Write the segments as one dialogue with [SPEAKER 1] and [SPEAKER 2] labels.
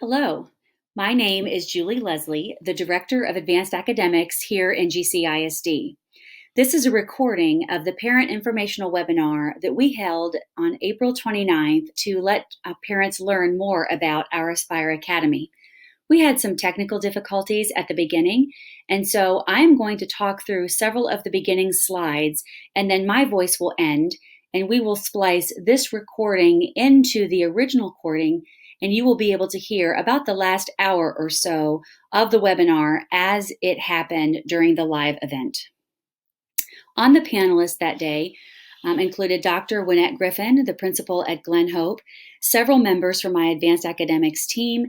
[SPEAKER 1] Hello, my name is Julie Leslie, the Director of Advanced Academics here in GCISD. This is a recording of the Parent Informational Webinar that we held on April 29th to let parents learn more about our Aspire Academy. We had some technical difficulties at the beginning, and so I'm going to talk through several of the beginning slides, and then my voice will end, and we will splice this recording into the original recording, and you will be able to hear about the last hour or so of the webinar as it happened during the live event. On the panelists that day included Dr. Wynette Griffin, the principal at Glen Hope, several members from my advanced academics team,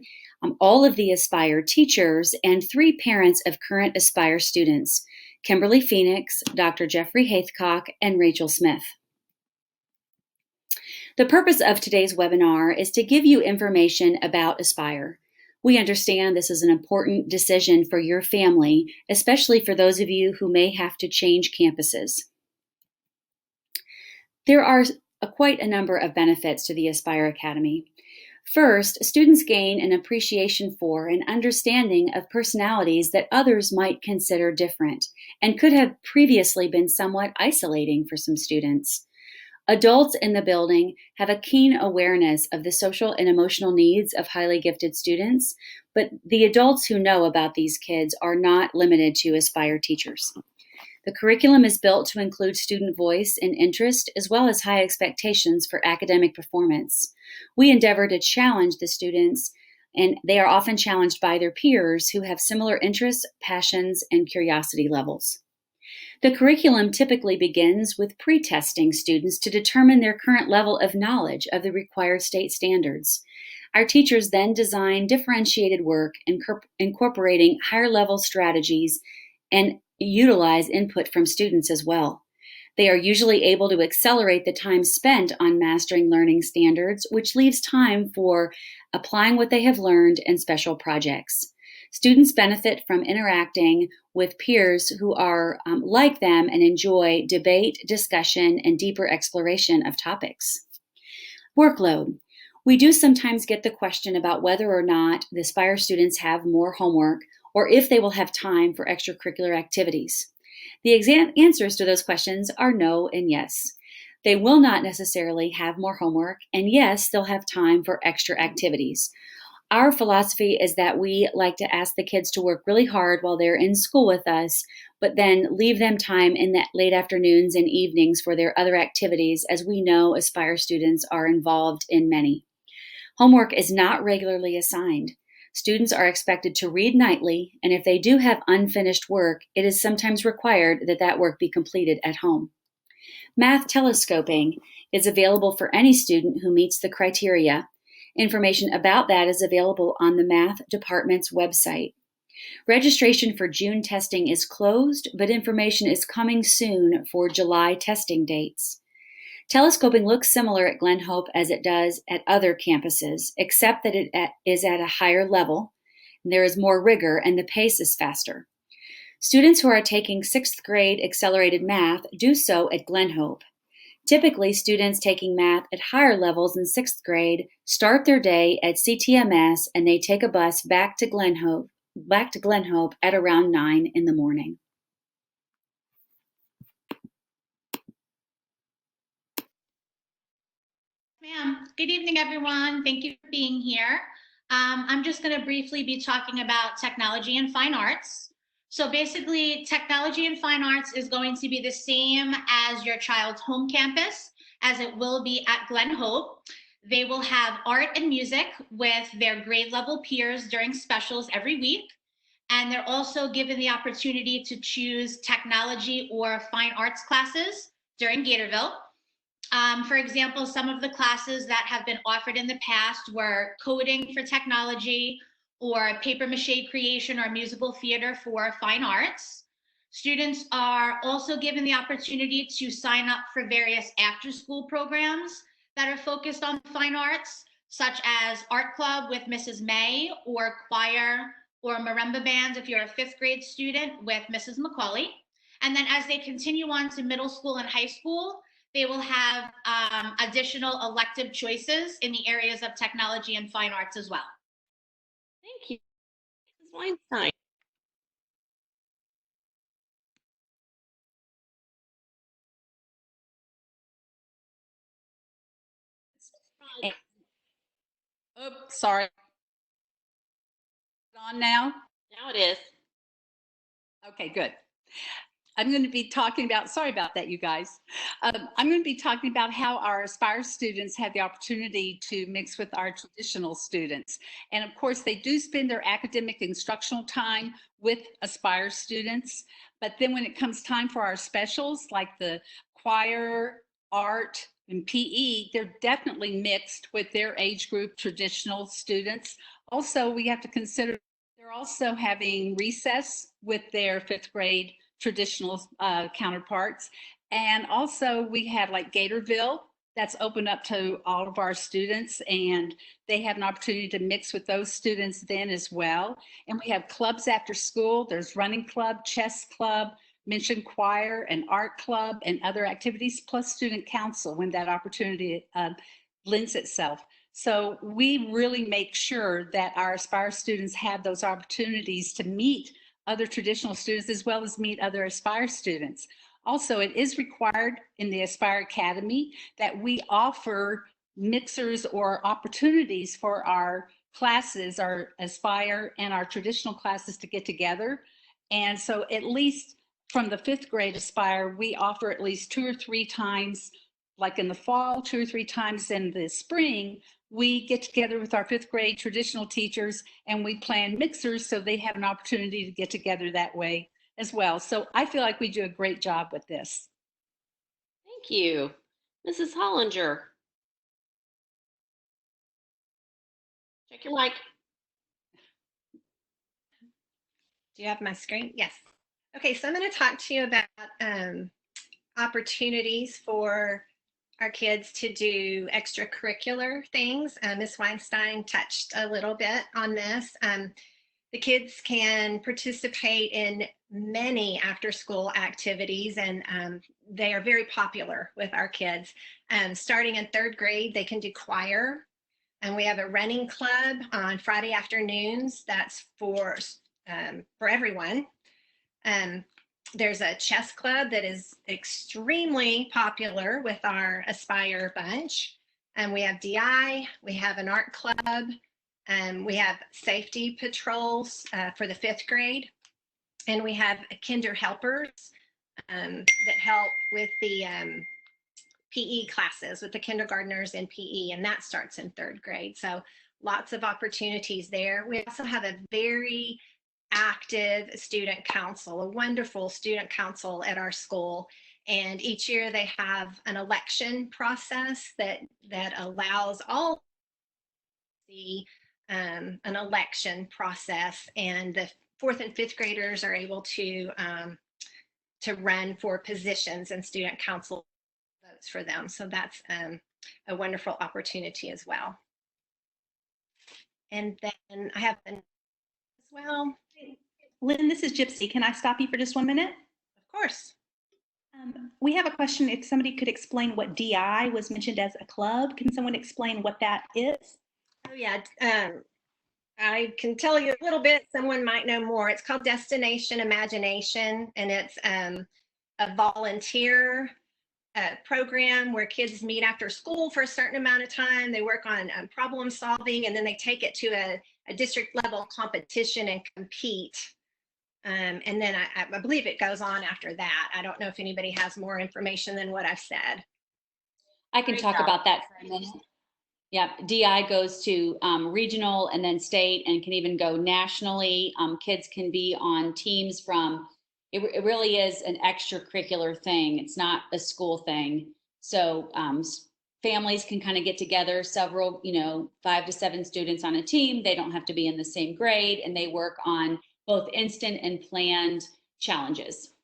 [SPEAKER 1] all of the Aspire teachers, and 3 parents of current Aspire students, Kimberly Phoenix, Dr. Jeffrey Haithcock, and Rachel Smith. The purpose of today's webinar is to give you information about Aspire. We understand this is an important decision for your family, especially for those of you who may have to change campuses. There are quite a number of benefits to the Aspire Academy. First, students gain an appreciation for and understanding of personalities that others might consider different and could have previously been somewhat isolating for some students. Adults in the building have a keen awareness of the social and emotional needs of highly gifted students, but the adults who know about these kids are not limited to Aspire teachers. The curriculum is built to include student voice and interest, as well as high expectations for academic performance. We endeavor to challenge the students, and they are often challenged by their peers who have similar interests, passions, and curiosity levels. The curriculum typically begins with pre-testing students to determine their current level of knowledge of the required state standards. Our teachers then design differentiated work incorporating higher-level strategies and utilize input from students as well. They are usually able to accelerate the time spent on mastering learning standards, which leaves time for applying what they have learned in special projects. Students benefit from interacting with peers who are like them and enjoy debate, discussion, and deeper exploration of topics. Workload. We do sometimes get the question about whether or not the Aspire students have more homework or if they will have time for extracurricular activities. The answers to those questions are no and yes. They will not necessarily have more homework, and yes, they'll have time for extra activities. Our philosophy is that we like to ask the kids to work really hard while they're in school with us, but then leave them time in the late afternoons and evenings for their other activities, as we know Aspire students are involved in many. Homework is not regularly assigned. Students are expected to read nightly, and if they do have unfinished work, it is sometimes required that that work be completed at home. Math telescoping is available for any student who meets the criteria. Information about that is available on the math department's website. Registration for June testing is closed, but information is coming soon for July testing dates. Telescoping looks similar at Glen Hope as it does at other campuses, except that it is at a higher level, and there is more rigor, and the pace is faster. Students who are taking 6th grade accelerated math do so at Glen Hope. Typically, students taking math at higher levels in 6th grade start their day at CTMS, and they take a bus back to Glen Hope at around 9 in the morning.
[SPEAKER 2] Ma'am. Good evening, everyone. Thank you for being here. I'm just going to briefly be talking about technology and fine arts. So basically, technology and fine arts is going to be the same as your child's home campus, as it will be at Glen Hope. They will have art and music with their grade level peers during specials every week. And they're also given the opportunity to choose technology or fine arts classes during Gatorville. For example, some of the classes that have been offered in the past were coding for technology, or paper mache creation, or musical theater for fine arts. Students are also given the opportunity to sign up for various after-school programs that are focused on fine arts, such as art club with Mrs. May, or choir or marimba band if you're a 5th grade student with Mrs. McCauley. And then as they continue on to middle school and high school, they will have additional elective choices in the areas of technology and fine arts as well.
[SPEAKER 3] Thank you, Mrs. Weinstein.
[SPEAKER 4] Oops, sorry. On now?
[SPEAKER 3] Now it is.
[SPEAKER 4] Okay, good. I'm going to be talking about, sorry about that, you guys. I'm going to be talking about how our Aspire students have the opportunity to mix with our traditional students. And of course, they do spend their academic instructional time with Aspire students. But then when it comes time for our specials, like the choir, art, and PE, they're definitely mixed with their age group traditional students. Also, we have to consider they're also having recess with their fifth grade traditional counterparts. And also we have like Gatorville that's open up to all of our students, and they have an opportunity to mix with those students then as well. And we have clubs after school. There's running club, chess club, mentioned choir and art club and other activities, plus student council when that opportunity lends itself. So we really make sure that our Aspire students have those opportunities to meet other traditional students as well as meet other Aspire students. Also, it is required in the Aspire Academy that we offer mixers or opportunities for our classes, our Aspire and our traditional classes to get together. And so at least from the fifth grade Aspire, we offer at least 2 or 3 times, like in the fall, 2 or 3 times in the spring, we get together with our fifth grade traditional teachers and we plan mixers so they have an opportunity to get together that way as well. So I feel like we do a great job with this.
[SPEAKER 3] Thank you. Mrs. Hollinger. Check your mic.
[SPEAKER 5] Do you have my screen? Yes. Okay, so I'm going to talk to you about opportunities for our kids to do extracurricular things. Ms. Weinstein touched a little bit on this. The kids can participate in many after-school activities, and they are very popular with our kids. Starting in third grade, they can do choir, and we have a running club on Friday afternoons. That's for everyone. There's a chess club that is extremely popular with our Aspire bunch. And we have DI, we have an art club, and we have safety patrols for the fifth grade. And we have kinder helpers that help with the PE classes with the kindergartners in PE, and that starts in third grade. So lots of opportunities there. We also have a very active student council, a wonderful student council at our school. And each year they have an election process that allows all the an election process, and the fourth and fifth graders are able to run for positions, and student council votes for them. So that's a wonderful opportunity as well. And then I have as well.
[SPEAKER 6] Lynn, this is Gypsy. Can I stop you for just 1 minute?
[SPEAKER 5] Of course.
[SPEAKER 6] We have a question. If somebody could explain what DI was mentioned as a club, can someone explain what that is?
[SPEAKER 5] Oh yeah, I can tell you a little bit. Someone might know more. It's called Destination Imagination, and it's a volunteer program where kids meet after school for a certain amount of time. They work on problem solving, and then they take it to a district level competition and compete. And then I believe it goes on after that. I don't know if anybody has more information than what I've said.
[SPEAKER 1] I can talk about that for a minute. Yeah, DI goes to regional and then state, and can even go nationally. Kids can be on teams from, it really is an extracurricular thing. It's not a school thing. So families can kind of get together, several, 5 to 7 students on a team. They don't have to be in the same grade, and they work on both instant and planned challenges.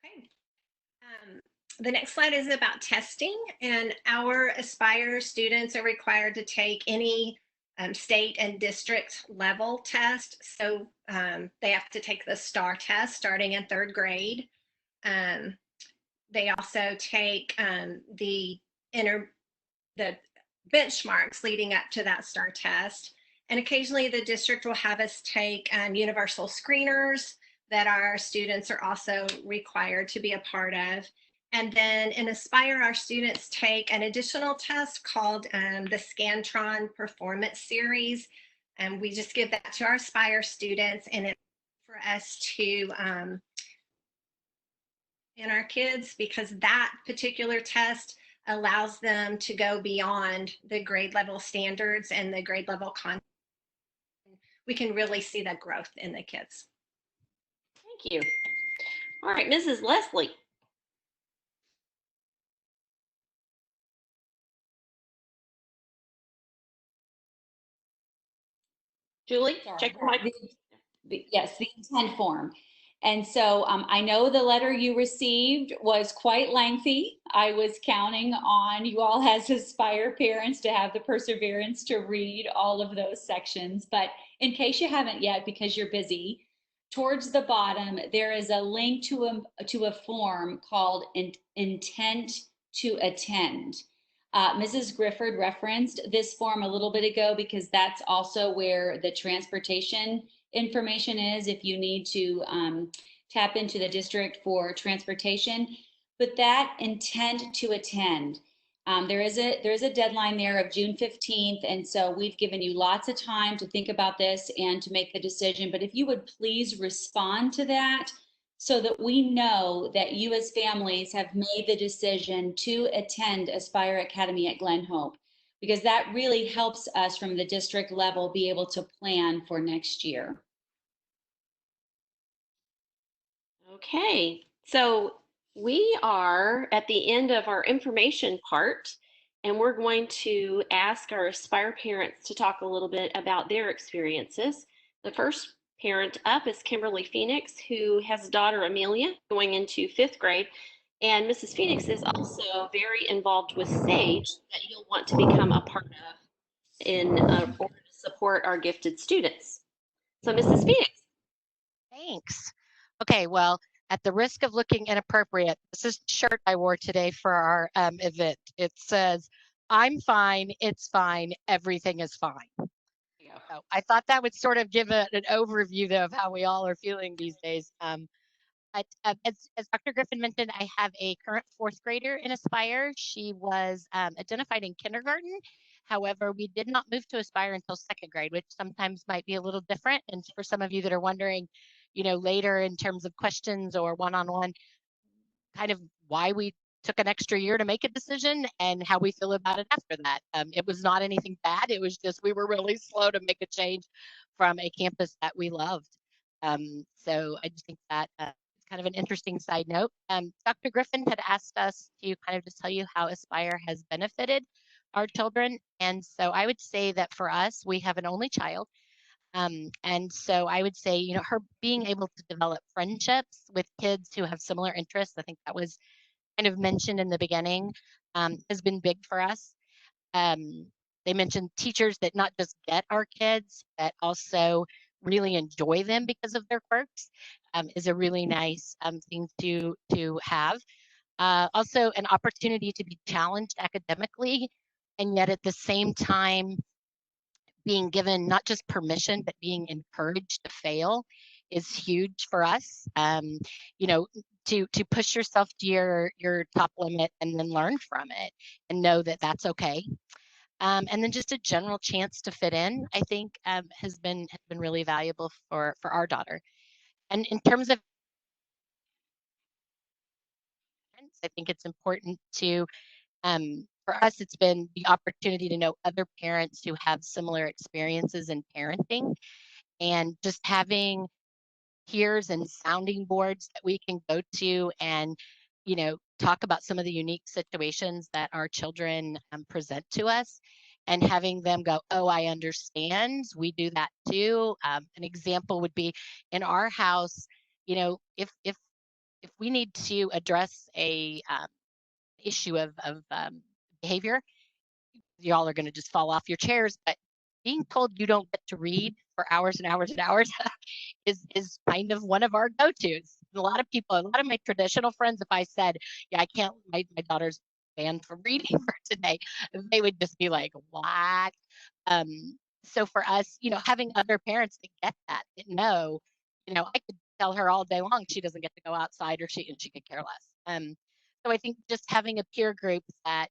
[SPEAKER 5] Okay. The next slide is about testing, and our Aspire students are required to take any state and district level test. So they have to take the STAR test starting in third grade. They also take the the benchmarks leading up to that STAR test. And occasionally the district will have us take universal screeners that our students are also required to be a part of. And then in Aspire, our students take an additional test called the Scantron Performance Series. And we just give that to our Aspire students, and it's for us to in our kids, because that particular test allows them to go beyond the grade level standards and the grade level content. We can really see the growth in the kids.
[SPEAKER 3] Thank you. All right, Mrs. Leslie. Julie,
[SPEAKER 1] Sorry.
[SPEAKER 3] check your mic.
[SPEAKER 1] Yes, the intent form. And so I know the letter you received was quite lengthy. I was counting on you all as Aspire parents to have the perseverance to read all of those sections. But in case you haven't yet, because you're busy, towards the bottom, there is a link to a form called Intent to Attend. Mrs. Grifford referenced this form a little bit ago because that's also where the transportation information is if you need to tap into the district for transportation. But that intent to attend, there is a deadline there of June 15th, and so we've given you lots of time to think about this and to make the decision. But if you would please respond to that, so that we know that you as families have made the decision to attend Aspire Academy at Glen Hope, because that really helps us from the district level be able to plan for next year.
[SPEAKER 3] Okay, so we are at the end of our information part, and we're going to ask our Aspire parents to talk a little bit about their experiences. The first parent up is Kimberly Phoenix, who has a daughter, Amelia, going into 5th grade. And Mrs. Phoenix is also very involved with SAGE, that you'll want to become a part of in order to support our gifted students. So Mrs. Phoenix.
[SPEAKER 7] Thanks. Okay, well, at the risk of looking inappropriate, this is the shirt I wore today for our event. It says, "I'm fine, it's fine, everything is fine." So I thought that would sort of give an overview, though, of how we all are feeling these days. As Dr. Griffin mentioned, I have a current 4th grader in Aspire. She was identified in kindergarten. However, we did not move to Aspire until 2nd grade, which sometimes might be a little different. And for some of you that are wondering, later in terms of questions or one-on-one, kind of why we took an extra year to make a decision and how we feel about it after that. It was not anything bad. It was just we were really slow to make a change from a campus that we loved. So I just think that it's kind of an interesting side note. Dr. Griffin had asked us to kind of just tell you how Aspire has benefited our children. And so I would say that for us, we have an only child. And so I would say, her being able to develop friendships with kids who have similar interests, I think that was kind of mentioned in the beginning, has been big for us. They mentioned teachers that not just get our kids, but also really enjoy them because of their quirks, is a really nice thing to have. Also, an opportunity to be challenged academically, and yet at the same time, being given not just permission, but being encouraged to fail is huge for us. To push yourself to your top limit and then learn from it and know that that's okay. And then just a general chance to fit in, I think, has been really valuable for our daughter. And in terms of, I think it's important to, for us, it's been the opportunity to know other parents who have similar experiences in parenting, and just having peers and sounding boards that we can go to and, talk about some of the unique situations that our children present to us, and having them go, "Oh, I understand. We do that too." An example would be in our house, if we need to address a issue of behavior, y'all are going to just fall off your chairs. But being told you don't get to read for hours and hours and hours is kind of one of our go-tos. A lot of my traditional friends, if I said, yeah, I can't, my daughter's banned from reading for today. They would just be like, what? So for us, having other parents that get that, that know, I could tell her all day long she doesn't get to go outside or she could care less. So I think just having a peer group that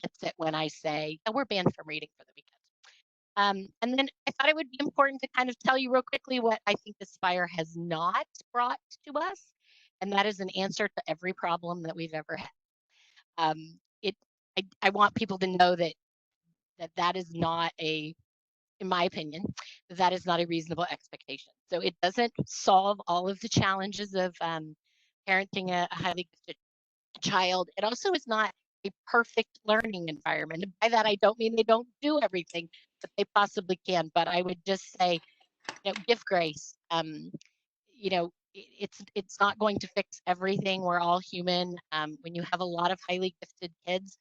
[SPEAKER 7] gets it when I say, we're banned from reading for the weekend. And then I thought it would be important to kind of tell you real quickly what I think Aspire has not brought to us, and that is an answer to every problem that we've ever had. It, I want people to know that is not in my opinion, that is not a reasonable expectation. So it doesn't solve all of the challenges of parenting a highly gifted child. It also is not a perfect learning environment. And by that, I don't mean they don't do everything that they possibly can, but I would just say, give grace. It's not going to fix everything. We're all human. When you have a lot of highly gifted kids,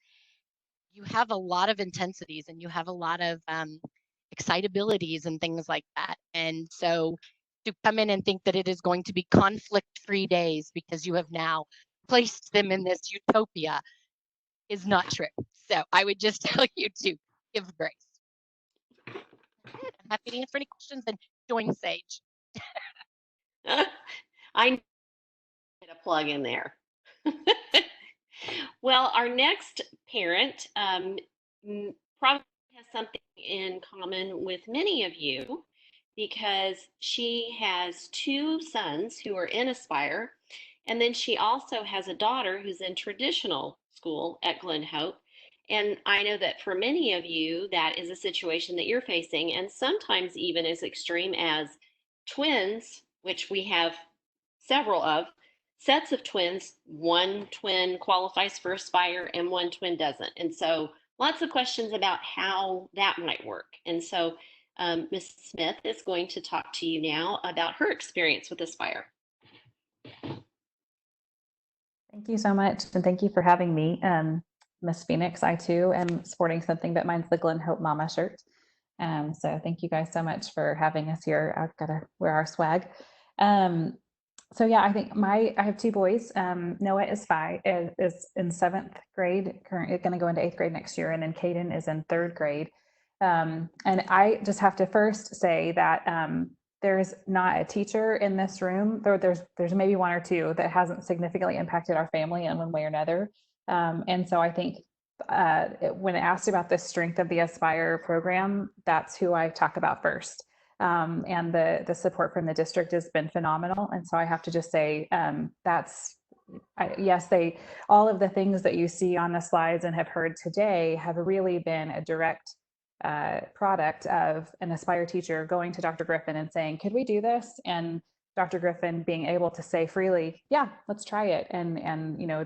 [SPEAKER 7] you have a lot of intensities and you have a lot of excitabilities and things like that. And so to come in and think that it is going to be conflict-free days because you have now placed them in this utopia is not true. So I would just tell you to give grace. I'm happy to answer any questions and join Sage.
[SPEAKER 3] I need a plug in there. Well, our next parent probably has something in common with many of you because she has two sons who are in Aspire, and then she also has a daughter who's in traditional school at Glen Hope. And I know that for many of you, that is a situation that you're facing, and sometimes even as extreme as twins, which we have several of, sets of twins. One twin qualifies for Aspire and one twin doesn't. And so lots of questions about how that might work. And so Ms. Smith is going to talk to you now about her experience with Aspire.
[SPEAKER 8] Thank you so much, and thank you for having me. Miss Phoenix, I too am sporting something, but mine's the Glen Hope Mama shirt. So thank you guys so much for having us here. I've got to wear our swag. So yeah, I think I have two boys. Noah is in 7th grade, currently going to go into 8th grade next year, and then Caden is in 3rd grade. And I just have to first say that there's not a teacher in this room, there's maybe one or two that hasn't significantly impacted our family in one way or another. And so I think when asked about the strength of the Aspire program, that's who I talk about first. And the support from the district has been phenomenal. And so I have to just say yes, all of the things that you see on the slides and have heard today have really been a direct product of an Aspire teacher going to Dr. Griffin and saying, could we do this? And Dr. Griffin being able to say freely, yeah, let's try it. And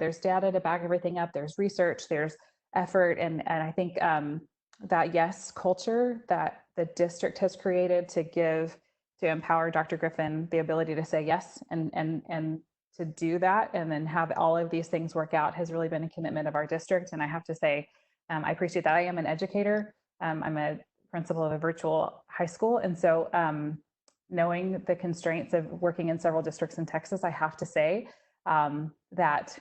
[SPEAKER 8] there's data to back everything up. There's research, there's effort. And I think that yes culture that the district has created to empower Dr. Griffin the ability to say yes and to do that and then have all of these things work out has really been a commitment of our district. And I have to say, I appreciate that. I am an educator. I'm a principal of a virtual high school. And so knowing the constraints of working in several districts in Texas, I have to say that's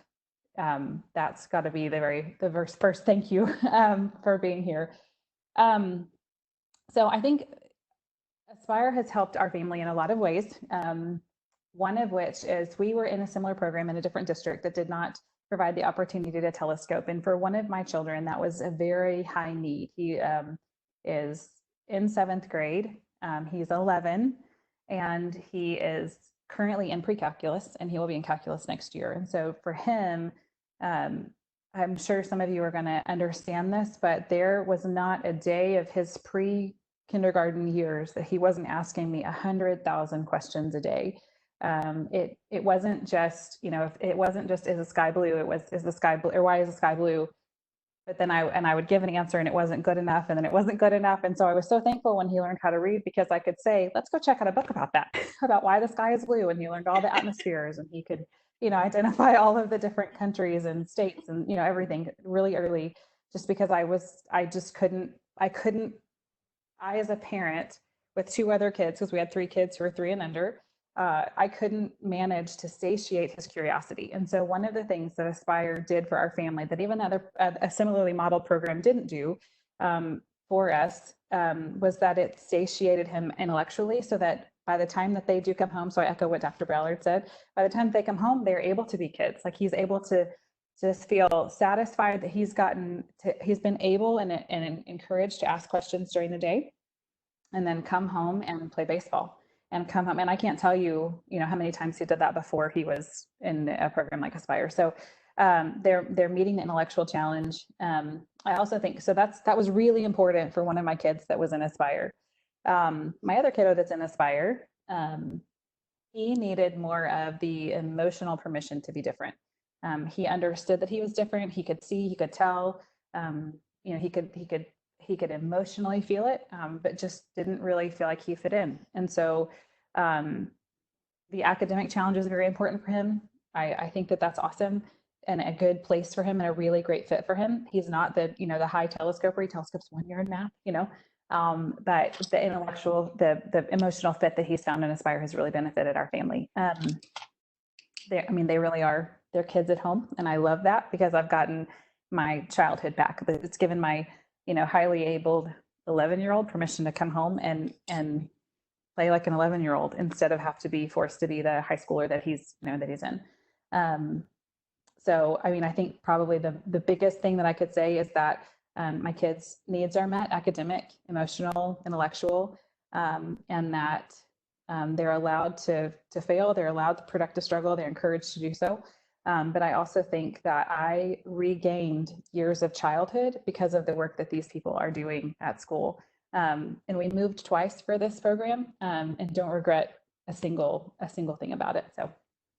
[SPEAKER 8] got to be the first thank you for being here. So I think Aspire has helped our family in a lot of ways. One of which is we were in a similar program in a different district that did not provide the opportunity to telescope. And for one of my children, that was a very high need. He is in 7th grade. He's 11 and he is currently in pre-calculus and he will be in calculus next year. And so for him, I'm sure some of you are going to understand this, but there was not a day of his pre-kindergarten years that he wasn't asking me 100,000 questions a day. It wasn't just, it wasn't just, is the sky blue? It was, is the sky blue, or why is the sky blue? But then I would give an answer and it wasn't good enough, and then it wasn't good enough. And so I was so thankful when he learned how to read, because I could say, let's go check out a book about that, about why the sky is blue. And he learned all the atmospheres, and he could, identify all of the different countries and states and, everything really early, just because I as a parent with two other kids, because we had 3 kids who were 3 and under, I couldn't manage to satiate his curiosity. And so one of the things that Aspire did for our family that even a similarly modeled program didn't do for us was that it satiated him intellectually, so that by the time that they do come home, so I echo what Dr. Ballard said, by the time they come home, they're able to be kids. Like he's able to just feel satisfied that he's been able and encouraged to ask questions during the day, and then come home and play baseball and come home. And I can't tell you, how many times he did that before he was in a program like Aspire. So they're meeting the intellectual challenge. I also think, so that was really important for one of my kids that was in Aspire. My other kiddo that's in Aspire, he needed more of the emotional permission to be different. He understood that he was different. He could see, he could tell, he could emotionally feel it, but just didn't really feel like he fit in. And so the academic challenge is very important for him. I think that that's awesome and a good place for him and a really great fit for him. He's not the high telescope where he telescopes 1 year in math, but the intellectual, the emotional fit that he's found in Aspire has really benefited our family. They really are, they're kids at home. And I love that because I've gotten my childhood back, but it's given my, highly abled 11-year-old permission to come home and play like an 11-year-old instead of have to be forced to be the high schooler that he's in. So, I think probably the biggest thing that I could say is that my kids' needs are met: academic, emotional, intellectual, and that they're allowed to fail. They're allowed to productive struggle. They're encouraged to do so. But I also think that I regained years of childhood because of the work that these people are doing at school. And we moved twice for this program, and don't regret a single thing about it. So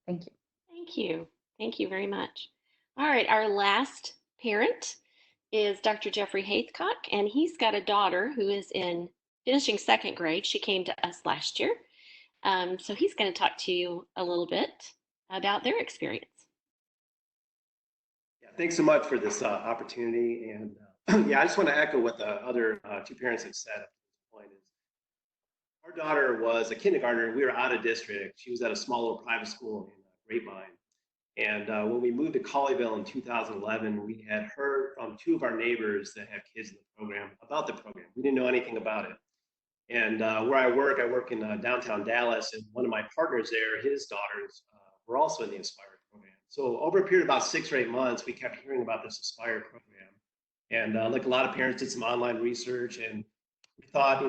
[SPEAKER 8] thank you.
[SPEAKER 3] Thank you. Thank you very much. All right, our last parent is Dr. Jeffrey Haithcock, and he's got a daughter who is finishing 2nd grade. She came to us last year. So he's going to talk to you a little bit about their experience.
[SPEAKER 9] Yeah, thanks so much for this opportunity. And I just want to echo what the other 2 parents have said at this point. Our daughter was a kindergartner. We were out of district. She was at a small little private school in Grapevine. And when we moved to Colleyville in 2011, we had heard from 2 of our neighbors that have kids in the program about the program. We didn't know anything about it. And where I work in downtown Dallas, and one of my partners there, his daughters were also in the Aspire program. So over a period of about 6 or 8 months, we kept hearing about this Aspire program. And like a lot of parents, did some online research, and we thought,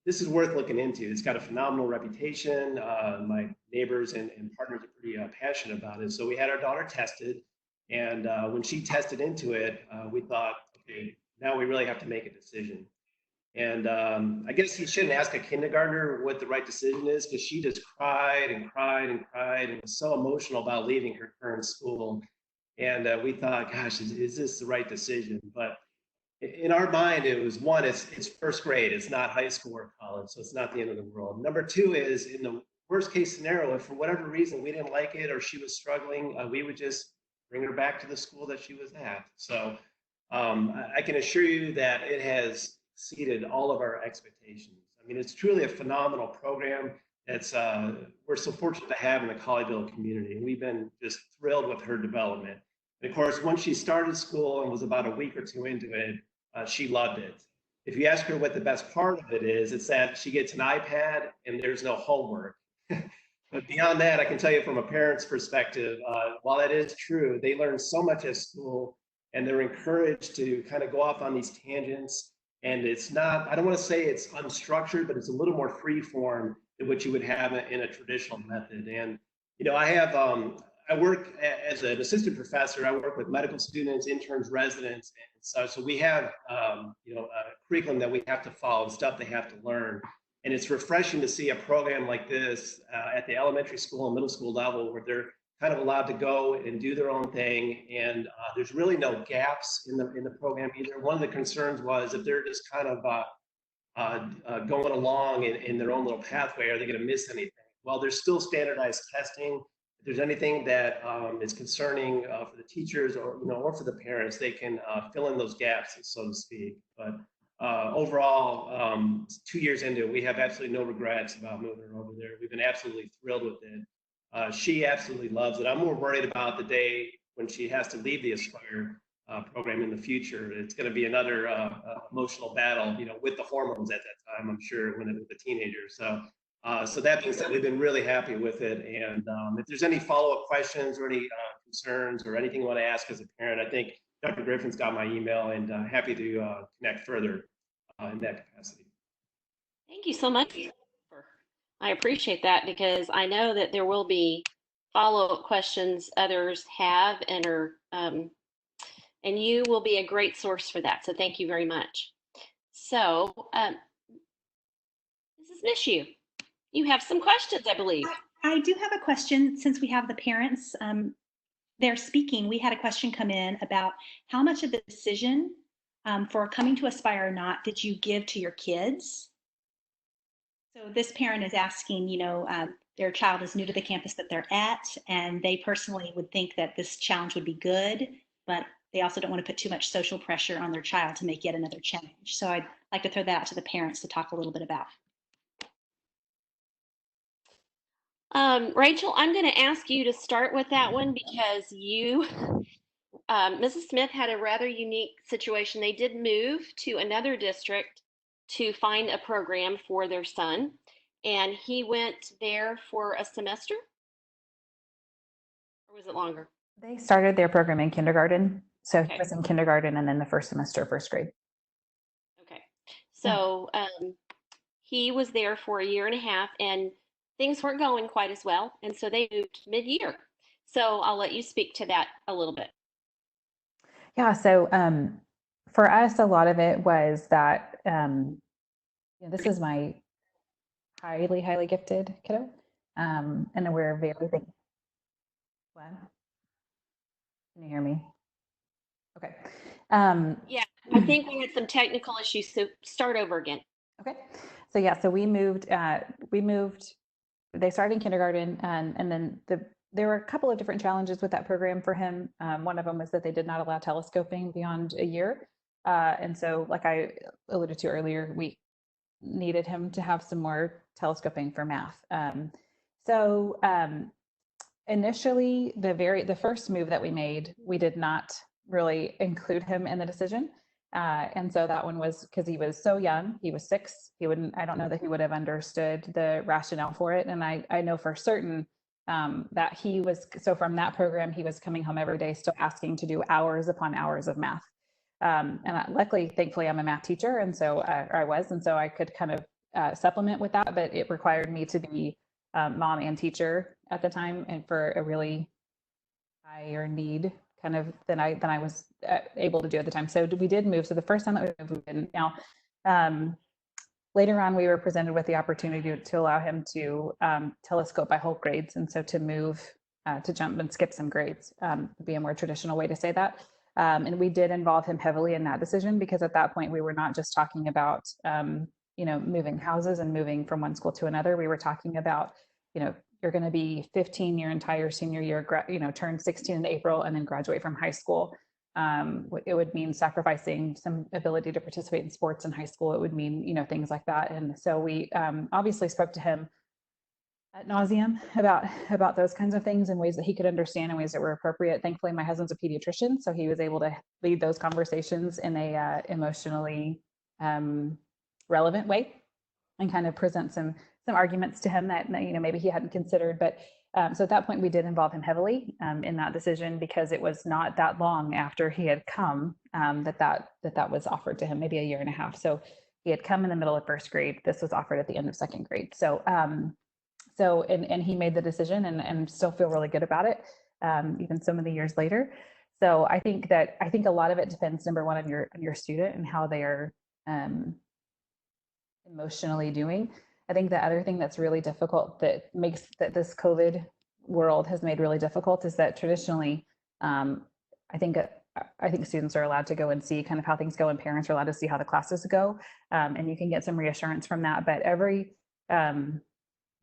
[SPEAKER 9] this is worth looking into. It's got a phenomenal reputation. My neighbors and partners are pretty passionate about it. So we had our daughter tested, and when she tested into it, we thought, okay, now we really have to make a decision. And I guess you shouldn't ask a kindergartner what the right decision is, because she just cried and cried and cried and was so emotional about leaving her current school. And we thought, gosh, is this the right decision? But in our mind, it was one, it's 1st grade. It's not high school or college, so it's not the end of the world. Number 2 is, in the worst case scenario, if for whatever reason we didn't like it or she was struggling, we would just bring her back to the school that she was at. So I can assure you that it has exceeded all of our expectations. It's truly a phenomenal program. We're so fortunate to have in the Colleyville community, and we've been just thrilled with her development. And of course, once she started school and was about a week or 2 into it, she loved it. If you ask her what the best part of it is, it's that she gets an iPad and there's no homework. But beyond that, I can tell you from a parent's perspective, while that is true, they learn so much at school, and they're encouraged to kind of go off on these tangents. And it's not, I don't want to say it's unstructured, but it's a little more free form than what you would have in a traditional method. And, I work as an assistant professor. I work with medical students, interns, residents, and so we have, a curriculum that we have to follow, stuff they have to learn. And it's refreshing to see a program like this at the elementary school and middle school level, where they're kind of allowed to go and do their own thing. And there's really no gaps in the program either. One of the concerns was, if they're just kind of going along in their own little pathway, are they going to miss anything? Well, there's still standardized testing. If there's anything that is concerning for the teachers or for the parents, they can fill in those gaps, so to speak. But overall, 2 years into it, we have absolutely no regrets about moving her over there. We've been absolutely thrilled with it. She absolutely loves it. I'm more worried about the day when she has to leave the Aspire program in the future. It's going to be another emotional battle, with the hormones at that time, I'm sure, when it was a teenager. So that being said, we've been really happy with it. And if there's any follow-up questions or any concerns or anything you want to ask as a parent, I think Dr. Griffin's got my email, and happy to connect further in that capacity.
[SPEAKER 3] Thank you so much. I appreciate that because I know that there will be follow-up questions others have and and you will be a great source for that. So thank you very much. So, Mrs. Mishu, you have some questions, I believe.
[SPEAKER 6] I do have a question since we have the parents they're speaking. We had a question come in about how much of the decision for coming to Aspire or not did you give to your kids? So this parent is asking, their child is new to the campus that they're at, and they personally would think that this challenge would be good, but they also don't want to put too much social pressure on their child to make yet another challenge. So I'd like to throw that out to the parents to talk a little bit about.
[SPEAKER 3] Rachel, I'm going to ask you to start with that one because Mrs. Smith had a rather unique situation. They did move to another district to find a program for their son, and he went there for a semester, or was it longer?
[SPEAKER 8] They started their program in kindergarten. So
[SPEAKER 3] Okay.
[SPEAKER 8] he was in kindergarten and then the first semester, first grade.
[SPEAKER 3] Okay. So he was there for 1.5 years and things weren't going quite as well. And so they moved mid-year. So I'll let you speak to that a little bit.
[SPEAKER 8] Yeah. So for us, a lot of it was that this is my highly, highly gifted kiddo. And we're very thankful. What? Can you hear me? Okay.
[SPEAKER 3] Yeah, I think we had some technical issues, so start over again.
[SPEAKER 8] Okay. So yeah, so we moved, they started in kindergarten and then there were a couple of different challenges with that program for him. One of them was that they did not allow telescoping beyond a year. And so like I alluded to earlier, we needed him to have some more telescoping for math. Initially, the first move that we made, we did not really include him in the decision. And so that one was because he was so young, he was 6. I don't know that he would have understood the rationale for it. And I know for certain that so from that program, he was coming home every day, still asking to do hours upon hours of math. Luckily, thankfully, I'm a math teacher. And so I was, and so I could kind of supplement with that, but it required me to be mom and teacher at the time, and for a really higher need kind of than I was able to do at the time. So we did move. So the first time that we moved, we didn't. Now, later on, we were presented with the opportunity to allow him to telescope by whole grades, and so to move to jump and skip some grades would be a more traditional way to say that. And we did involve him heavily in that decision because at that point we were not just talking about moving houses and moving from one school to another. We were talking about you're going to be 15 your entire senior year, turn 16 in April and then graduate from high school. It would mean sacrificing some ability to participate in sports in high school. It would mean, things like that. And so we obviously spoke to him ad nauseum about those kinds of things in ways that he could understand, in ways that were appropriate. Thankfully, my husband's a pediatrician, so he was able to lead those conversations in a emotionally relevant way and kind of present some arguments to him that maybe he hadn't considered. But so at that point, we did involve him heavily in that decision because it was not that long after he had come that was offered to him, maybe 1.5 years. So he had come in the middle of first grade. This was offered at the end of second grade. So and he made the decision and still feel really good about it, even so many years later. So I think a lot of it depends, number one, on your student and how they are emotionally doing. I think the other thing that's really difficult that this COVID world has made really difficult is that traditionally, I think students are allowed to go and see kind of how things go, and parents are allowed to see how the classes go, and you can get some reassurance from that. But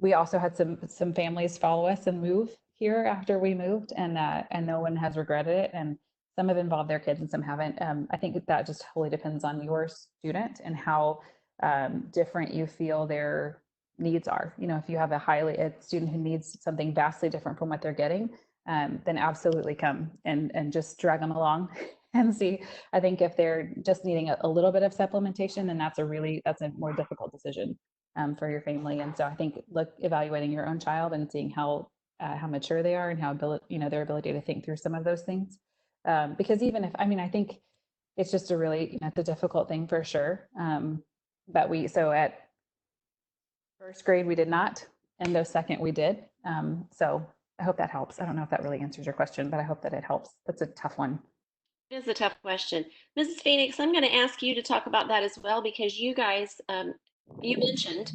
[SPEAKER 8] we also had some families follow us and move here after we moved, and no one has regretted it. And Some have involved their kids and some haven't. I think that just totally depends on your student and how different you feel their needs are. You know, if you have a student who needs something vastly different from what they're getting, then absolutely come and just drag them along and see. I think if they're just needing a little bit of supplementation, then that's a more difficult decision for your family. And so I think evaluating your own child and seeing how mature they are and their ability to think through some of those things. Because even if, I think it's just it's a difficult thing for sure. But so at first grade, we did not, and the second we did. So I hope that helps. I don't know if that really answers your question, but I hope that it helps. That's a tough one.
[SPEAKER 3] It is a tough question. Mrs. Phoenix, I'm going to ask you to talk about that as well, because you guys, you mentioned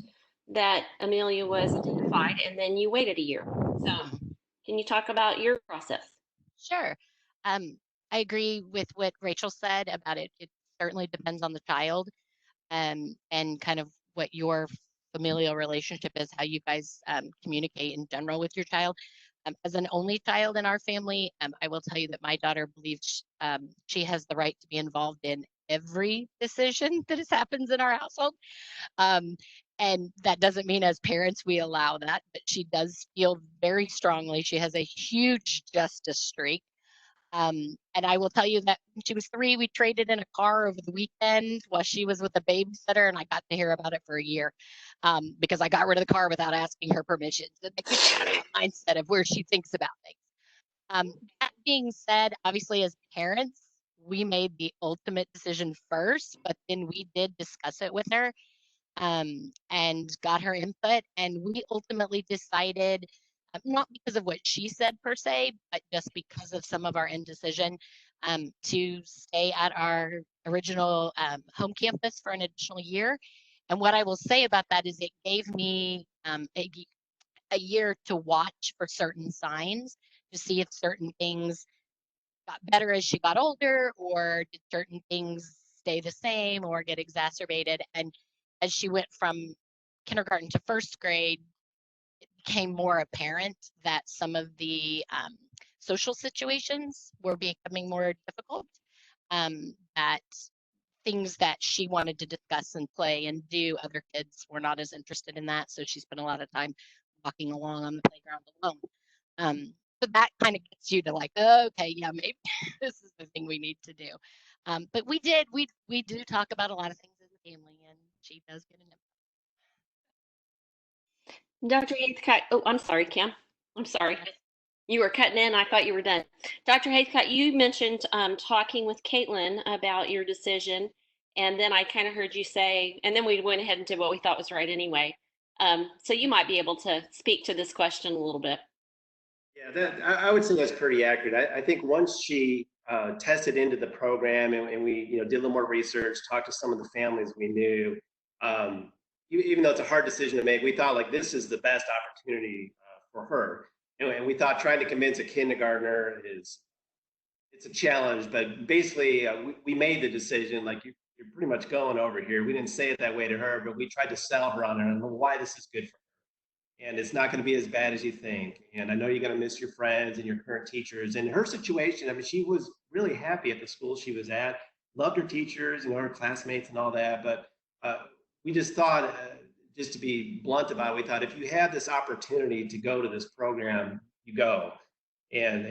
[SPEAKER 3] that Amelia was identified and then you waited a year. So can you talk about your process?
[SPEAKER 7] Sure. I agree with what Rachel said about it. It certainly depends on the child, and kind of what your familial relationship is, how you guys communicate in general with your child. As an only child in our family, I will tell you that my daughter believes she has the right to be involved in every decision that happens in our household. And that doesn't mean as parents we allow that, but she does feel very strongly. She has a huge justice streak. And I will tell you that when she was 3, we traded in a car over the weekend while she was with a babysitter, and I got to hear about it for a year because I got rid of the car without asking her permission. So that gets you out of the mindset of where she thinks about things. That being said, obviously as parents, we made the ultimate decision first, but then we did discuss it with her and got her input. And we ultimately decided, not because of what she said per se, but just because of some of our indecision, to stay at our original home campus for an additional year. And what I will say about that is it gave me a year to watch for certain signs to see if certain things got better as she got older, or did certain things stay the same or get exacerbated. And as she went from kindergarten to first grade, it became more apparent that some of the social situations were becoming more difficult, that things that she wanted to discuss and play and do, other kids were not as interested in that. So she spent a lot of time walking along on the playground alone. So that kind of gets you to like, oh, okay, yeah, maybe this is the thing we need to do. But we do talk about a lot of things as a family, and she does get an
[SPEAKER 3] Dr. Hayescott, oh, I'm sorry, Kim. I'm sorry. You were cutting in. I thought you were done. Dr. Hayescott, you mentioned talking with Caitlin about your decision, and then I kind of heard you say, and then we went ahead and did what we thought was right anyway. So you might be able to speak to this question a little bit.
[SPEAKER 9] Yeah, I would say that's pretty accurate. I think once she tested into the program and we did a little more research, talked to some of the families we knew, even though it's a hard decision to make, we thought like this is the best opportunity for her. And we thought trying to convince a kindergartner it's a challenge, but basically we made the decision like you're pretty much going over here. We didn't say it that way to her, but we tried to sell her on it and why this is good for her. And it's not going to be as bad as you think. And I know you're going to miss your friends and your current teachers. And her situation, I mean, she was really happy at the school she was at, loved her teachers, her classmates and all that. But we just thought, just to be blunt about it, we thought if you have this opportunity to go to this program, you go. And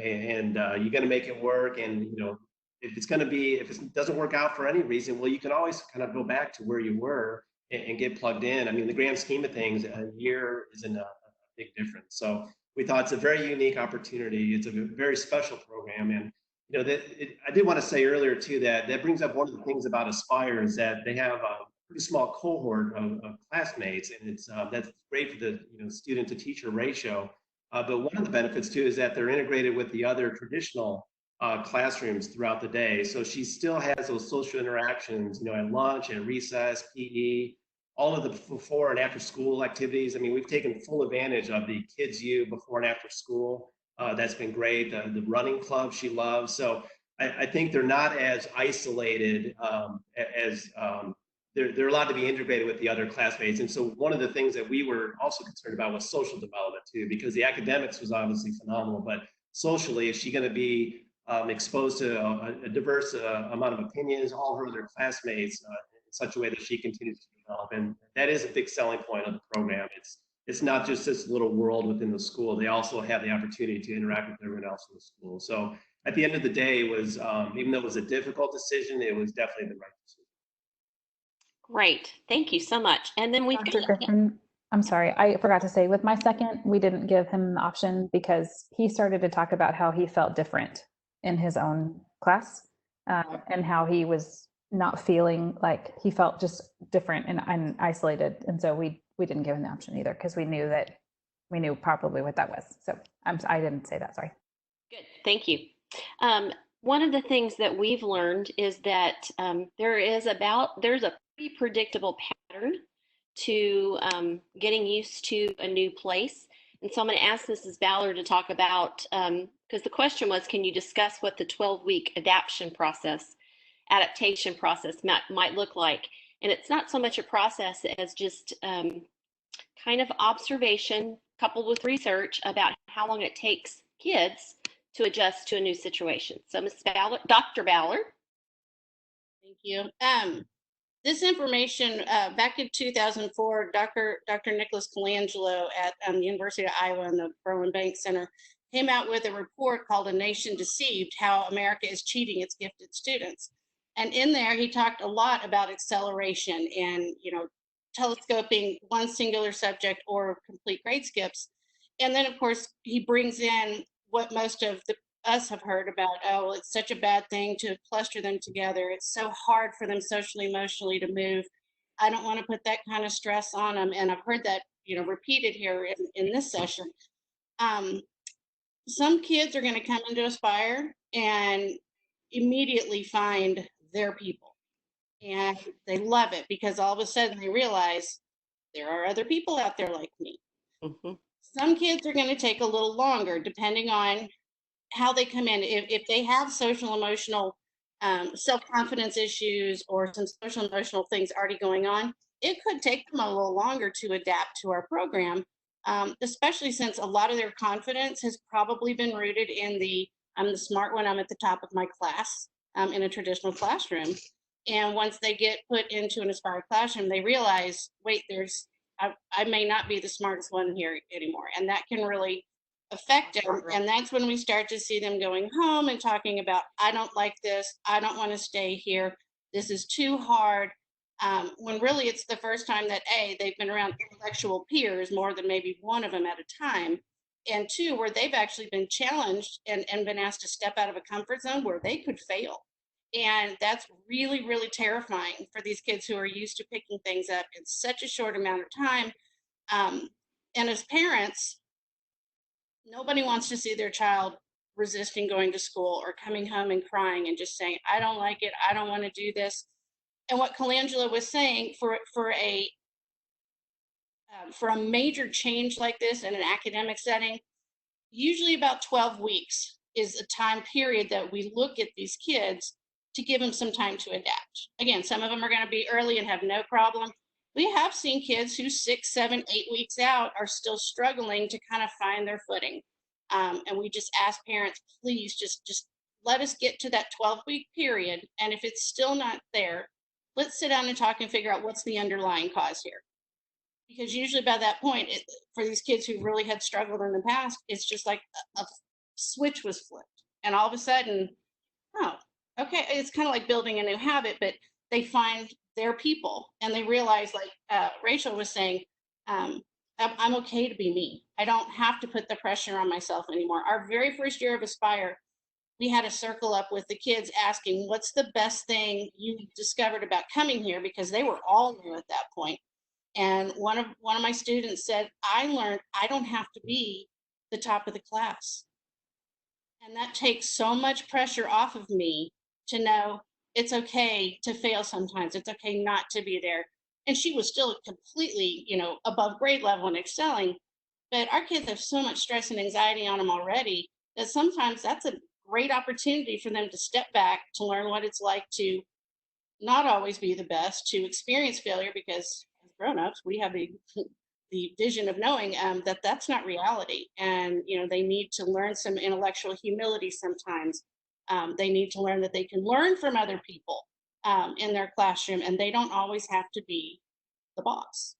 [SPEAKER 9] you're going to make it work. And, if it doesn't work out for any reason, well, you can always kind of go back to where you were and get plugged in. I mean, in the grand scheme of things, a year isn't a big difference. So we thought it's a very unique opportunity. It's a very special program. And, I did want to say earlier too, that brings up one of the things about Aspire is that they have a pretty small cohort of classmates, and it's that's great for the student to teacher ratio. But one of the benefits too is that they're integrated with the other traditional classrooms throughout the day. So she still has those social interactions, at lunch and recess, PE, all of the before and after school activities. I mean, we've taken full advantage of the Kids U before and after school. That's been great. The running club she loves. So I think they're not as isolated as they're allowed to be integrated with the other classmates. And so one of the things that we were also concerned about was social development too, because the academics was obviously phenomenal, but socially, is she going to be exposed to a diverse amount of opinions, all her other classmates, in such a way that she continues to develop. And that is a big selling point of the program. It's not just this little world within the school. They also have the opportunity to interact with everyone else in the school. So at the end of the day, it was, even though it was a difficult decision, it was definitely the right decision.
[SPEAKER 3] Great. Thank you so much. And then we've
[SPEAKER 8] Dr.
[SPEAKER 3] got,
[SPEAKER 8] Griffin, I'm sorry, I forgot to say with my second, we didn't give him the option because he started to talk about how he felt different in his own class, and how he was not feeling like he felt just different and isolated. And so we didn't give him the option either because we knew probably what that was. So I didn't say that, sorry.
[SPEAKER 3] good. Thank you. One of the things that we've learned is that there's a pretty predictable pattern to getting used to a new place. And so I'm going to ask Mrs. Ballard to talk about, because the question was, can you discuss what the 12-week adaptation process might look like? And it's not so much a process as just kind of observation coupled with research about how long it takes kids to adjust to a new situation. So Ms. Ballard, Dr. Ballard.
[SPEAKER 10] Thank you. This information, back in 2004, Dr. Nicholas Colangelo at the University of Iowa and the Berlin Bank Center came out with a report called A Nation Deceived, How America is Cheating Its Gifted Students. And in there, he talked a lot about acceleration and, telescoping one singular subject or complete grade skips. And then, of course, he brings in what most of us have heard about, oh, it's such a bad thing to cluster them together. It's so hard for them socially, emotionally to move. I don't want to put that kind of stress on them. And I've heard that, repeated here in this session. Some kids are going to come into Aspire and immediately find their people. And they love it because all of a sudden they realize there are other people out there like me.
[SPEAKER 3] Mm-hmm.
[SPEAKER 10] Some kids are going to take a little longer depending on how they come in. If they have social emotional self-confidence issues or some social emotional things already going on, it could take them a little longer to adapt to our program, especially since a lot of their confidence has probably been rooted in I'm the smart one, I'm at the top of my class in a traditional classroom. And once they get put into an Aspire classroom, they realize, wait, I may not be the smartest one here anymore. And that can really affect them. And that's when we start to see them going home and talking about, I don't like this. I don't want to stay here. This is too hard. When really it's the first time that they've been around intellectual peers more than maybe one of them at a time. And two, where they've actually been challenged and been asked to step out of a comfort zone where they could fail. And that's really, really terrifying for these kids who are used to picking things up in such a short amount of time. And as parents, nobody wants to see their child resisting going to school or coming home and crying and just saying, I don't like it. I don't want to do this. And what Colangelo was saying, for a major change like this in an academic setting, usually about 12 weeks is a time period that we look at these kids to give them some time to adapt. Again, some of them are going to be early and have no problem. We have seen kids who 6, 7, 8 weeks out are still struggling to kind of find their footing. And we just ask parents, please just let us get to that 12-week period. And if it's still not there, let's sit down and talk and figure out what's the underlying cause here. Because usually by that point, for these kids who really had struggled in the past, it's just like a switch was flipped. And all of a sudden, oh, okay, it's kind of like building a new habit, but they find their people and they realize, like Rachel was saying, I'm okay to be me. I don't have to put the pressure on myself anymore. Our very first year of Aspire, we had a circle up with the kids asking, what's the best thing you discovered about coming here? Because they were all new at that point. And one of my students said, I learned I don't have to be the top of the class. And that takes so much pressure off of me to know it's okay to fail sometimes. It's okay not to be there. And she was still completely, above grade level and excelling. But our kids have so much stress and anxiety on them already that sometimes that's a great opportunity for them to step back, to learn what it's like to not always be the best, to experience failure, because as grown-ups, we have the vision of knowing that that's not reality. And, they need to learn some intellectual humility sometimes. They need to learn that they can learn from other people in their classroom, and they don't always have to be the boss.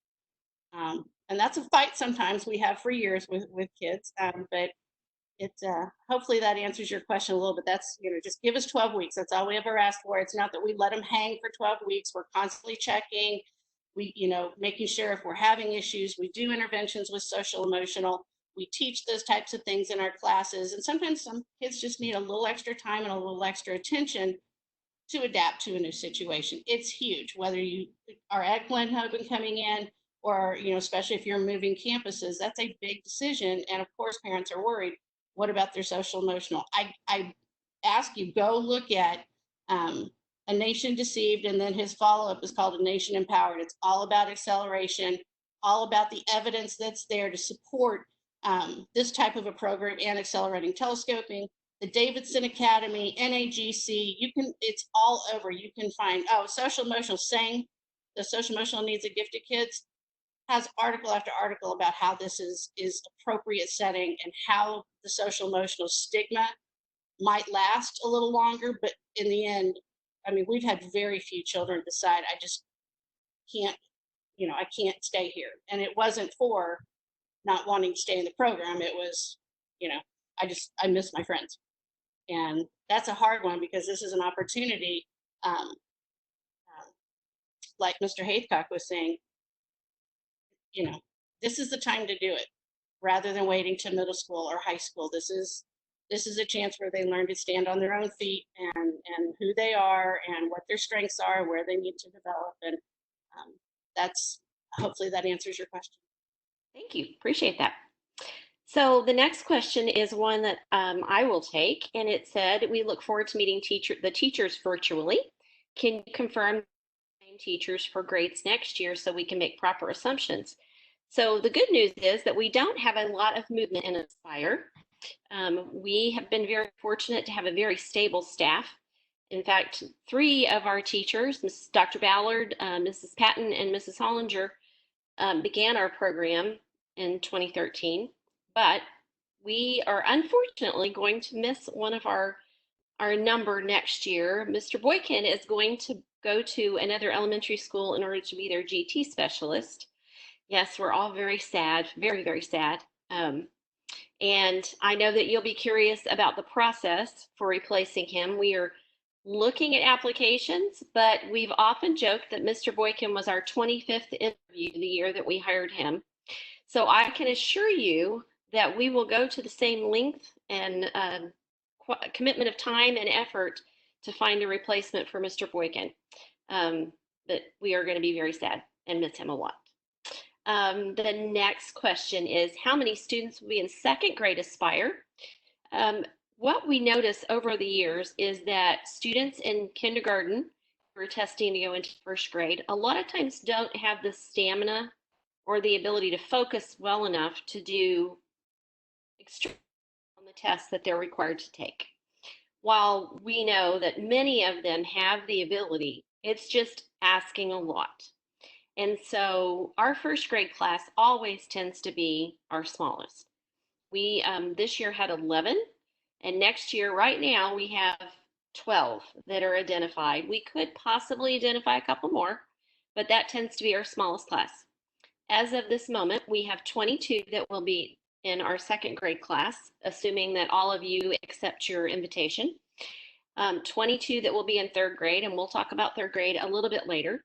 [SPEAKER 10] And that's a fight sometimes we have for years with kids, but it hopefully that answers your question a little bit. That's, just give us 12 weeks. That's all we ever asked for. It's not that we let them hang for 12 weeks. We're constantly checking. We, making sure if we're having issues, we do interventions with social emotional. We teach those types of things in our classes. And sometimes some kids just need a little extra time and a little extra attention to adapt to a new situation. It's huge, whether you are at Glen Hope and coming in, or, especially if you're moving campuses, that's a big decision. And of course, parents are worried. What about their social emotional? I ask you, go look at A Nation Deceived, and then his follow-up is called A Nation Empowered. It's all about acceleration, all about the evidence that's there to support this type of a program and accelerating telescoping. The Davidson Academy, NAGC, it's all over. You can find, social emotional saying the social emotional needs of gifted kids has article after article about how this is appropriate setting and how the social emotional stigma might last a little longer. But in the end, I mean, we've had very few children decide, I just can't, I can't stay here. And it wasn't for not wanting to stay in the program. It was, I miss my friends. And that's a hard one, because this is an opportunity, like Mr. Haythcock was saying, this is the time to do it, rather than waiting to middle school or high school. This is a chance where they learn to stand on their own feet and who they are and what their strengths are, where they need to develop. And that's, hopefully that answers your question.
[SPEAKER 3] Thank you. Appreciate that. So the next question is one that I will take, and it said, we look forward to meeting the teachers virtually. Can you confirm the same teachers for grades next year so we can make proper assumptions? So the good news is that we don't have a lot of movement in Aspire. We have been very fortunate to have a very stable staff. In fact, 3 of our teachers, Dr. Ballard, Mrs. Patton, and Mrs. Hollinger, began our program in 2013, but we are unfortunately going to miss one of our number next year. Mr. Boykin is going to go to another elementary school in order to be their GT specialist. Yes, we're all very sad, very, very sad. And I know that you'll be curious about the process for replacing him. We are looking at applications, but we've often joked that Mr. Boykin was our 25th interview the year that we hired him. So I can assure you that we will go to the same length and commitment of time and effort to find a replacement for Mr. Boykin. But we are going to be very sad and miss him a lot. The next question is, how many students will be in second grade Aspire? What we notice over the years is that students in kindergarten who are testing to go into first grade, a lot of times don't have the stamina or the ability to focus well enough to do extremely on the tests that they're required to take. While we know that many of them have the ability, it's just asking a lot. And so our first grade class always tends to be our smallest. We this year had 11, and next year, right now, we have 12 that are identified. We could possibly identify a couple more, but that tends to be our smallest class. As of this moment, we have 22 that will be in our second grade class, assuming that all of you accept your invitation. 22 that will be in third grade, and we'll talk about third grade a little bit later.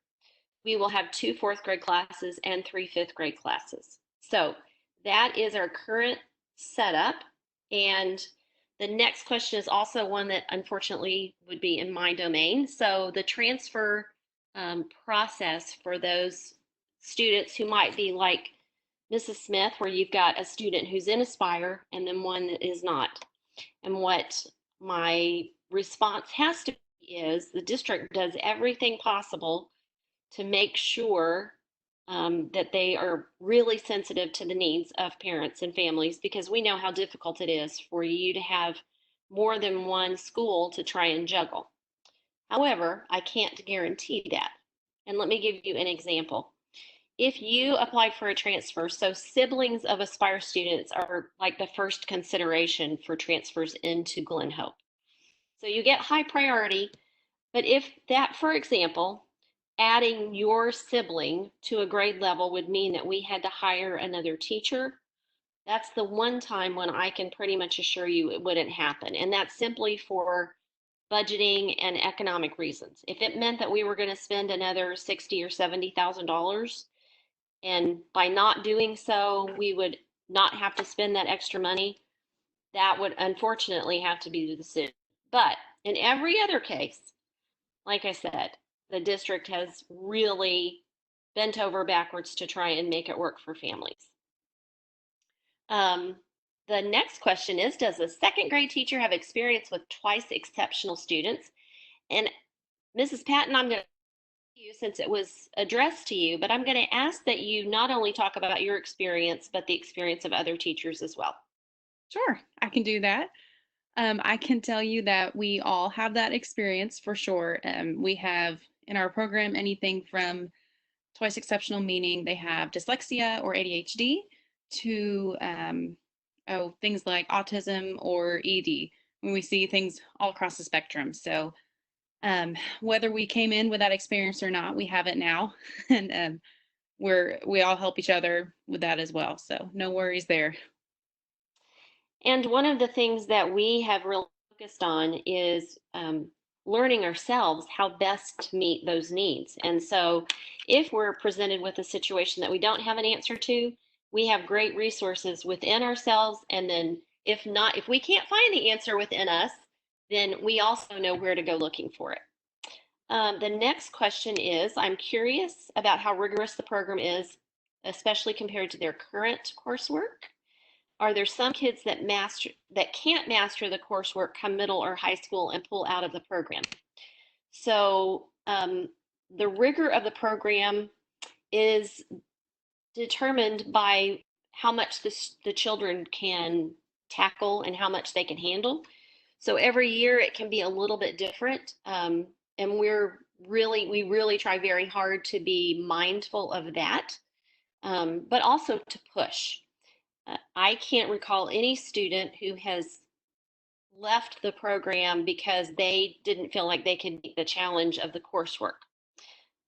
[SPEAKER 3] We will have 2 fourth grade classes and 3 fifth grade classes. So that is our current setup. And the next question is also one that unfortunately would be in my domain. So the transfer process for those students who might be like Mrs. Smith, where you've got a student who's in Aspire and then one that is not. And what my response has to be is the district does everything possible to make sure that they are really sensitive to the needs of parents and families, because we know how difficult it is for you to have more than one school to try and juggle. However, I can't guarantee that. And let me give you an example. If you apply for a transfer, so siblings of Aspire students are like the first consideration for transfers into Glen Hope. So you get high priority, but if that, for example, adding your sibling to a grade level would mean that we had to hire another teacher, that's the one time when I can pretty much assure you it wouldn't happen. And that's simply for budgeting and economic reasons. If it meant that we were going to spend another $60,000 or $70,000, and by not doing so, we would not have to spend that extra money, that would unfortunately have to be the decision. But in every other case, like I said, the district has really bent over backwards to try and make it work for families. The next question is, does a second grade teacher have experience with twice exceptional students? And Mrs. Patton, I'm going to you since it was addressed to you, but I'm going to ask that you not only talk about your experience, but the experience of other teachers as well.
[SPEAKER 11] Sure, I can do that. I can tell you that we all have that experience for sure. We have in our program anything from twice exceptional, meaning they have dyslexia or ADHD, to things like autism or ED, when we see things all across the spectrum. So whether we came in with that experience or not, we have it now, and we all help each other with that as well. So no worries there.
[SPEAKER 3] And one of the things that we have really focused on is learning ourselves how best to meet those needs. And so if we're presented with a situation that we don't have an answer to, we have great resources within ourselves. And then if not, if we can't find the answer within us, then we also know where to go looking for it. The next question is, I'm curious about how rigorous the program is, especially compared to their current coursework. Are there some kids that can't master the coursework come middle or high school and pull out of the program? So the rigor of the program is determined by how much the children can tackle and how much they can handle. So every year it can be a little bit different, and we really try very hard to be mindful of that, but also to push. I can't recall any student who has left the program because they didn't feel like they could meet the challenge of the coursework.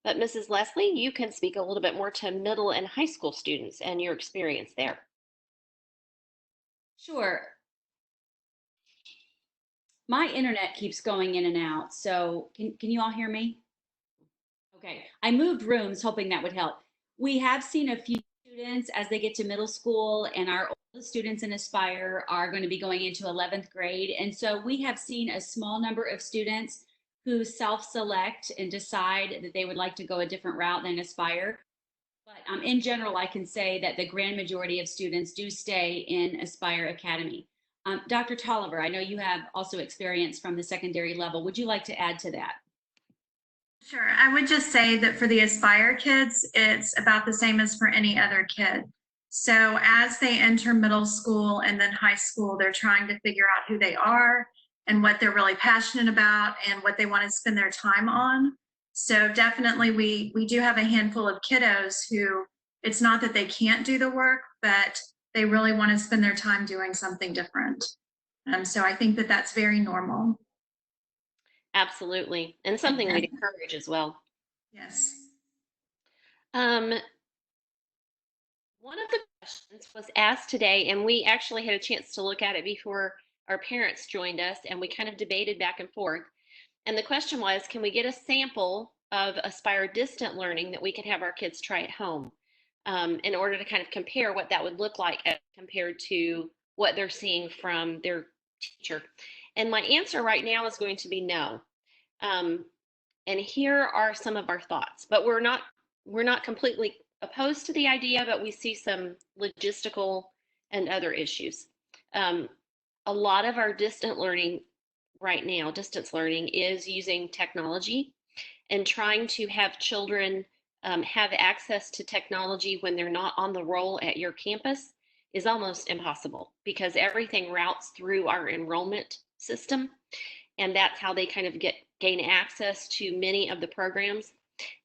[SPEAKER 3] But Mrs. Leslie, you can speak a little bit more to middle and high school students and your experience there.
[SPEAKER 1] Sure. My internet keeps going in and out, so can you all hear me? Okay, I moved rooms hoping that would help. We have seen a few students as they get to middle school, and our oldest students in Aspire are going to be going into 11th grade. And so we have seen a small number of students who self-select and decide that they would like to go a different route than Aspire. But in general, I can say that the grand majority of students do stay in Aspire Academy. Dr. Tolliver, I know you have also experience from the secondary level. Would you like to add to that?
[SPEAKER 12] Sure. I would just say that for the Aspire kids, it's about the same as for any other kid. So as they enter middle school and then high school, they're trying to figure out who they are and what they're really passionate about and what they want to spend their time on. So definitely we do have a handful of kiddos who it's not that they can't do the work, but they really want to spend their time doing something different. So I think that that's very normal.
[SPEAKER 3] Absolutely. And something we'd encourage as well.
[SPEAKER 12] Yes.
[SPEAKER 3] One of the questions was asked today, and we actually had a chance to look at it before our parents joined us, and we kind of debated back and forth. And the question was, can we get a sample of Aspire distant learning that we could have our kids try at home in order to kind of compare what that would look like as compared to what they're seeing from their teacher? And my answer right now is going to be no. And here are some of our thoughts, but we're not completely opposed to the idea, but we see some logistical and other issues. A lot of our distance learning is using technology and trying to have children have access to technology when they're not on the roll at your campus is almost impossible because everything routes through our enrollment system, and that's how they kind of gain access to many of the programs.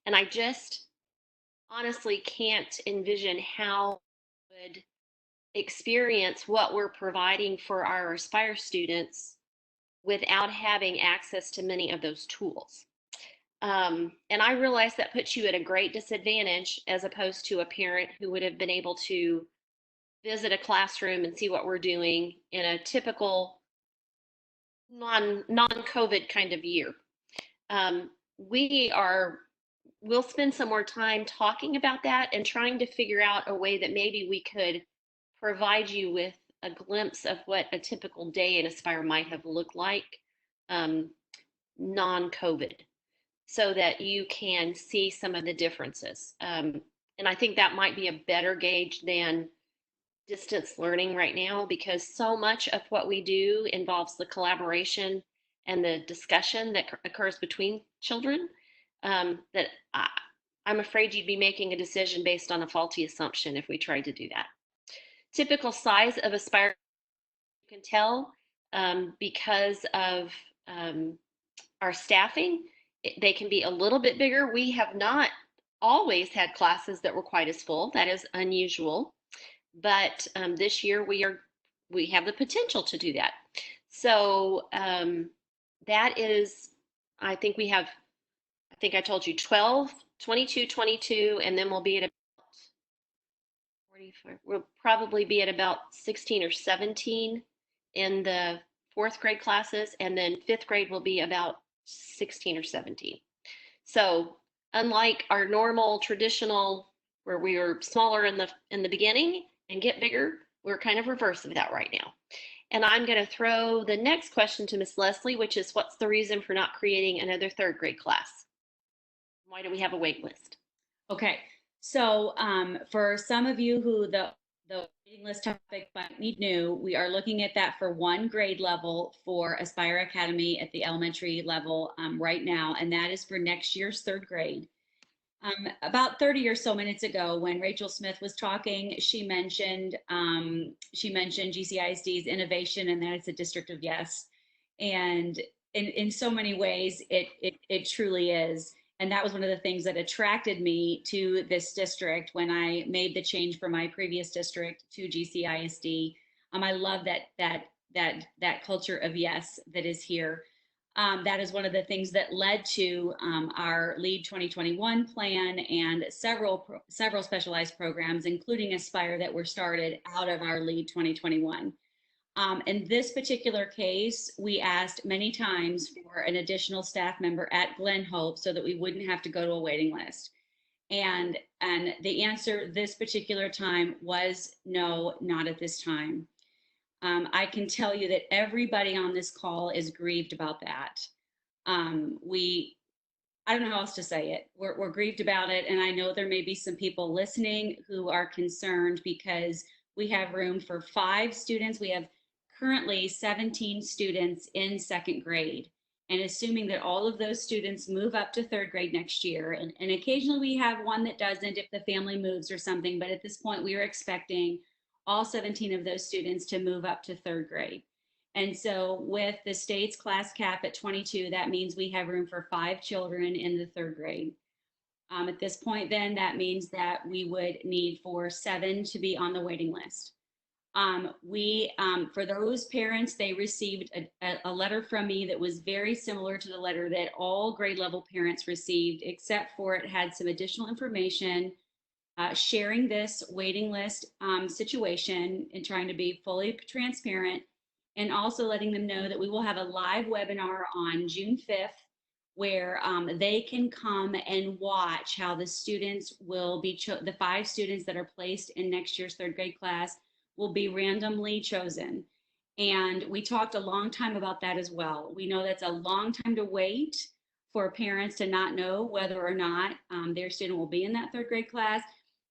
[SPEAKER 3] And I just honestly can't envision how we would experience what we're providing for our Aspire students without having access to many of those tools. And I realize that puts you at a great disadvantage as opposed to a parent who would have been able to visit a classroom and see what we're doing in a typical non-COVID kind of year. Um, we are we'll spend some more time talking about that and trying to figure out a way that maybe we could provide you with a glimpse of what a typical day in Aspire might have looked like non-COVID, so that you can see some of the differences. And I think that might be a better gauge than distance learning right now, because so much of what we do involves the collaboration and the discussion that occurs between children, that I'm afraid you'd be making a decision based on a faulty assumption if we tried to do that. Typical size of Aspire, you can tell because of our staffing, they can be a little bit bigger. We have not always had classes that were quite as full. That is unusual. But this year we have the potential to do that. So that is, I think I told you 12, 22, 22, and then we'll be at about 45. We'll probably be at about 16 or 17 in the fourth grade classes, and then fifth grade will be about 16 or 17. So unlike our normal traditional where we were smaller in the beginning and get bigger, we're kind of reverse of that right now. And I'm going to throw the next question to Miss Leslie, which is, what's the reason for not creating another third grade class? Why do we have a wait list?
[SPEAKER 1] Okay, so for some of you who the waiting list topic might need new, we are looking at that for one grade level for Aspire Academy at the elementary level right now, and that is for next year's third grade. About 30 or so minutes ago, when Rachel Smith was talking, she mentioned GCISD's innovation, and that it's a district of yes. And in so many ways, it truly is. And that was one of the things that attracted me to this district when I made the change from my previous district to GCISD. I love that culture of yes that is here. That is one of the things that led to our LEAD 2021 plan and several specialized programs, including Aspire, that were started out of our LEAD 2021. In this particular case, we asked many times for an additional staff member at Glen Hope so that we wouldn't have to go to a waiting list. And the answer this particular time was no, not at this time. I can tell you that everybody on this call is grieved about that. I don't know how else to say it. We're grieved about it. And I know there may be some people listening who are concerned because we have room for 5 students. We have currently 17 students in second grade. And assuming that all of those students move up to third grade next year, and occasionally we have one that doesn't if the family moves or something, but at this point we are expecting all 17 of those students to move up to third grade. And so with the state's class cap at 22, that means we have room for 5 children in the third grade. At this point, then, that means that we would need for 7 to be on the waiting list. For those parents, they received a letter from me that was very similar to the letter that all grade level parents received, except for it had some additional information sharing this waiting list situation and trying to be fully transparent, and also letting them know that we will have a live webinar on June 5th where they can come and watch how the students will be, the 5 students that are placed in next year's third grade class will be randomly chosen. And we talked a long time about that as well. We know that's a long time to wait for parents to not know whether or not their student will be in that third grade class.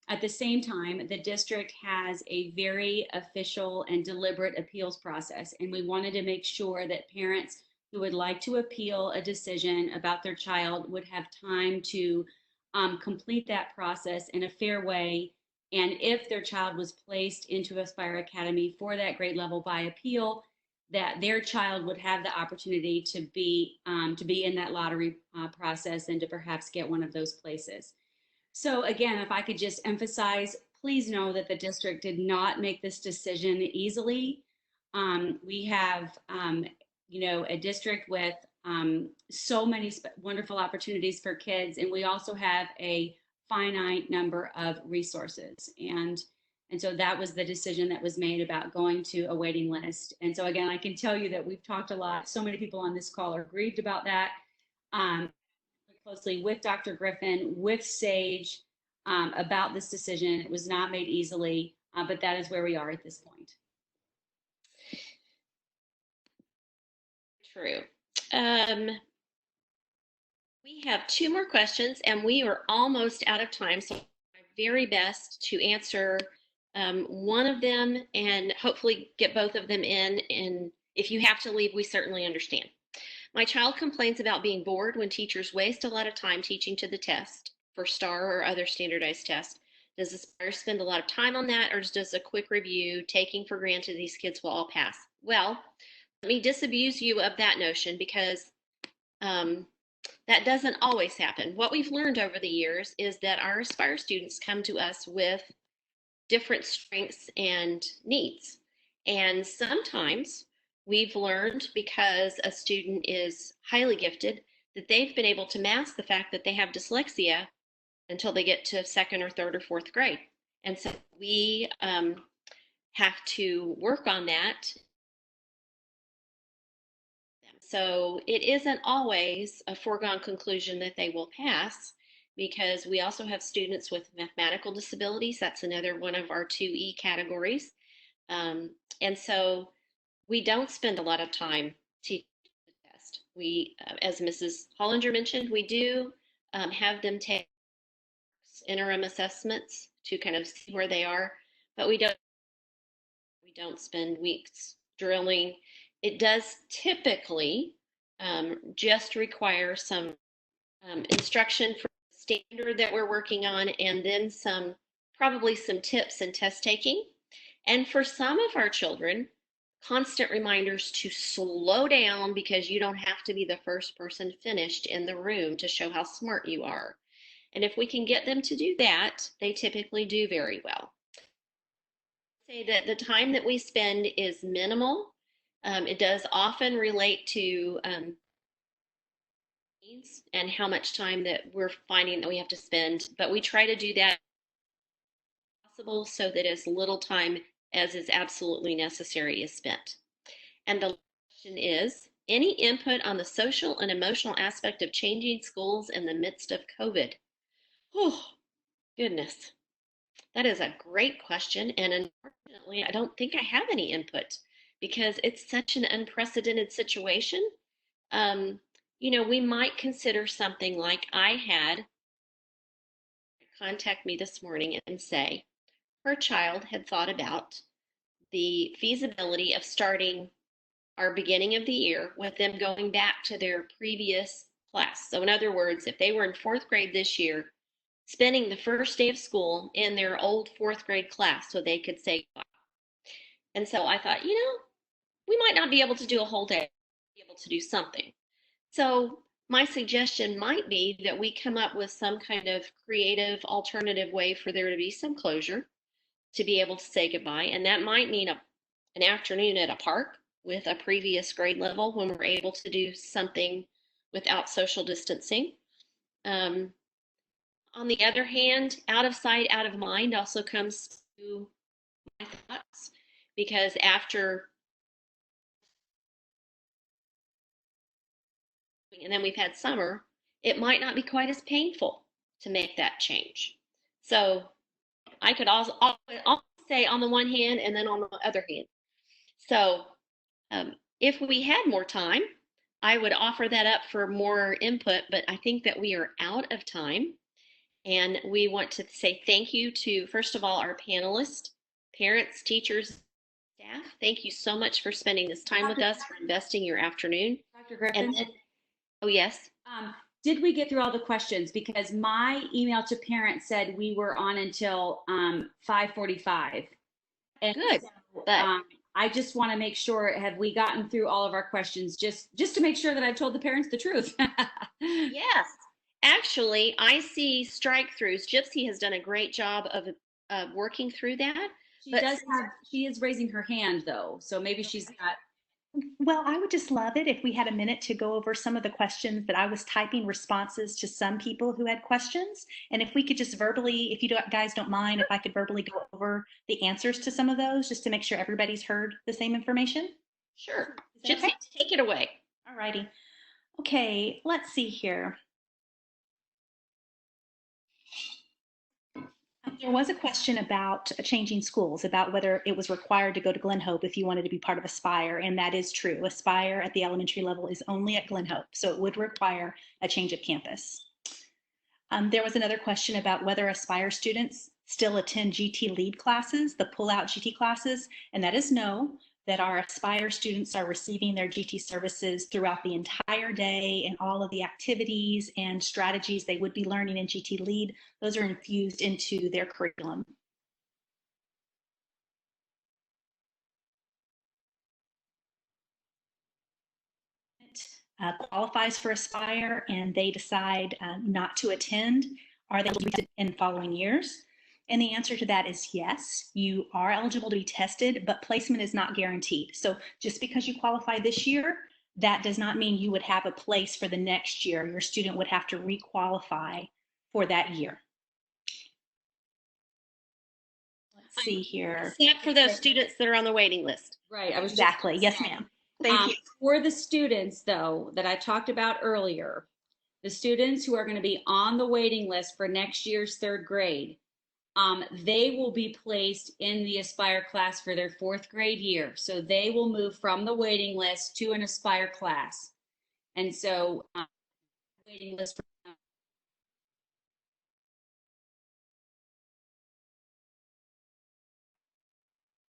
[SPEAKER 1] At the same time, the district has a very official and deliberate appeals process, and we wanted to make sure that parents who would like to appeal a decision about their child would have time to complete that process in a fair way. And if their child was placed into Aspire Academy for that grade level by appeal, that their child would have the opportunity to be in that lottery process and to perhaps get one of those places. So again, if I could just emphasize, please know that the district did not make this decision easily. We have a district with so many wonderful opportunities for kids, and we also have a finite number of resources. And so that was the decision that was made about going to a waiting list. And so again, I can tell you that we've talked a lot. So many people on this call are grieved about that. Closely with Dr. Griffin, with Sage, about this decision. It was not made easily, but that is where we are at this point.
[SPEAKER 3] True. We have 2 more questions and we are almost out of time. So I'll do my very best to answer one of them and hopefully get both of them in. And if you have to leave, we certainly understand. My child complains about being bored when teachers waste a lot of time teaching to the test for STAR or other standardized tests. Does Aspire spend a lot of time on that, or does a quick review, taking for granted these kids will all pass? Well, let me disabuse you of that notion, because that doesn't always happen. What we've learned over the years is that our Aspire students come to us with different strengths and needs. And sometimes we've learned, because a student is highly gifted, that they've been able to mask the fact that they have dyslexia until they get to 2nd or 3rd or 4th grade. And so we have to work on that. So it isn't always a foregone conclusion that they will pass, because we also have students with mathematical disabilities. That's another one of our 2E categories. And so we don't spend a lot of time teaching the test. We, as Mrs. Hollinger mentioned, we do have them take interim assessments to kind of see where they are, but we don't spend weeks drilling. It does typically just require some instruction for the standard that we're working on, and then probably some tips and test taking. And for some of our children, constant reminders to slow down, because you don't have to be the first person finished in the room to show how smart you are. And if we can get them to do that, they typically do very well. Say that the time that we spend is minimal. It does often relate to needs and how much time that we're finding that we have to spend, but we try to do that possible so that as little time as is absolutely necessary is spent. And the question is, any input on the social and emotional aspect of changing schools in the midst of COVID? Oh, goodness. That is a great question. And unfortunately, I don't think I have any input, because it's such an unprecedented situation. We might consider something like, I had contact me this morning and say her child had thought about the feasibility of starting our beginning of the year with them going back to their previous class. So in other words, if they were in 4th grade this year, spending the first day of school in their old 4th grade class so they could say goodbye. And so I thought, we might not be able to do a whole day, be able to do something. So my suggestion might be that we come up with some kind of creative alternative way for there to be some closure, to be able to say goodbye. And that might mean an afternoon at a park with a previous grade level, when we're able to do something without social distancing. On the other hand, out of sight, out of mind also comes to my thoughts, because after, and then we've had summer, it might not be quite as painful to make that change. So I could also say on the one hand and then on the other hand. So if we had more time, I would offer that up for more input, but I think that we are out of time. And we want to say thank you to, first of all, our panelists, parents, teachers, staff. Thank you so much for spending this time with us, for investing your afternoon.
[SPEAKER 1] Dr. Griffin?
[SPEAKER 3] And then, oh, yes.
[SPEAKER 1] Did we get through all the questions? Because my email to parents said we were on until 5:45.
[SPEAKER 3] Good. But
[SPEAKER 1] I just want to make sure, have we gotten through all of our questions, just to make sure that I've told the parents the truth?
[SPEAKER 3] Yes. Actually, I see strike-throughs. Gypsy has done a great job of working through that.
[SPEAKER 1] She is raising her hand, though, so maybe she's got.
[SPEAKER 6] Well, I would just love it if we had a minute to go over some of the questions that I was typing responses to some people who had questions. And if we could just verbally, if you guys don't mind, if I could verbally go over the answers to some of those, just to make sure everybody's heard the same information.
[SPEAKER 3] Sure.
[SPEAKER 6] Is that
[SPEAKER 3] Gypsy,
[SPEAKER 6] okay?
[SPEAKER 3] take it away.
[SPEAKER 6] All righty. Okay, let's see here. There was a question about changing schools, about whether it was required to go to Glen Hope if you wanted to be part of Aspire, and that is true. Aspire at the elementary level is only at Glen Hope, so it would require a change of campus. There was another question about whether Aspire students still attend GT lead classes, the pull-out GT classes, and that is no, that our Aspire students are receiving their GT services throughout the entire day, and all of the activities and strategies they would be learning in GT lead, those are infused into their curriculum. Qualifies for Aspire and they decide not to attend, are they eligible in following years? And the answer to that is yes, you are eligible to be tested, but placement is not guaranteed. So just because you qualify this year, that does not mean you would have a place for the next year. Your student would have to requalify for that year. Let's see here.
[SPEAKER 3] Except for those students that are on the waiting list.
[SPEAKER 1] Right. I was
[SPEAKER 6] Exactly. Yes, ma'am. Thank you.
[SPEAKER 1] For the students, though, that I talked about earlier, the students who are going to be on the waiting list for next year's third grade, they will be placed in the Aspire class for their fourth grade year. So they will move from the waiting list to an Aspire class. And so waiting list for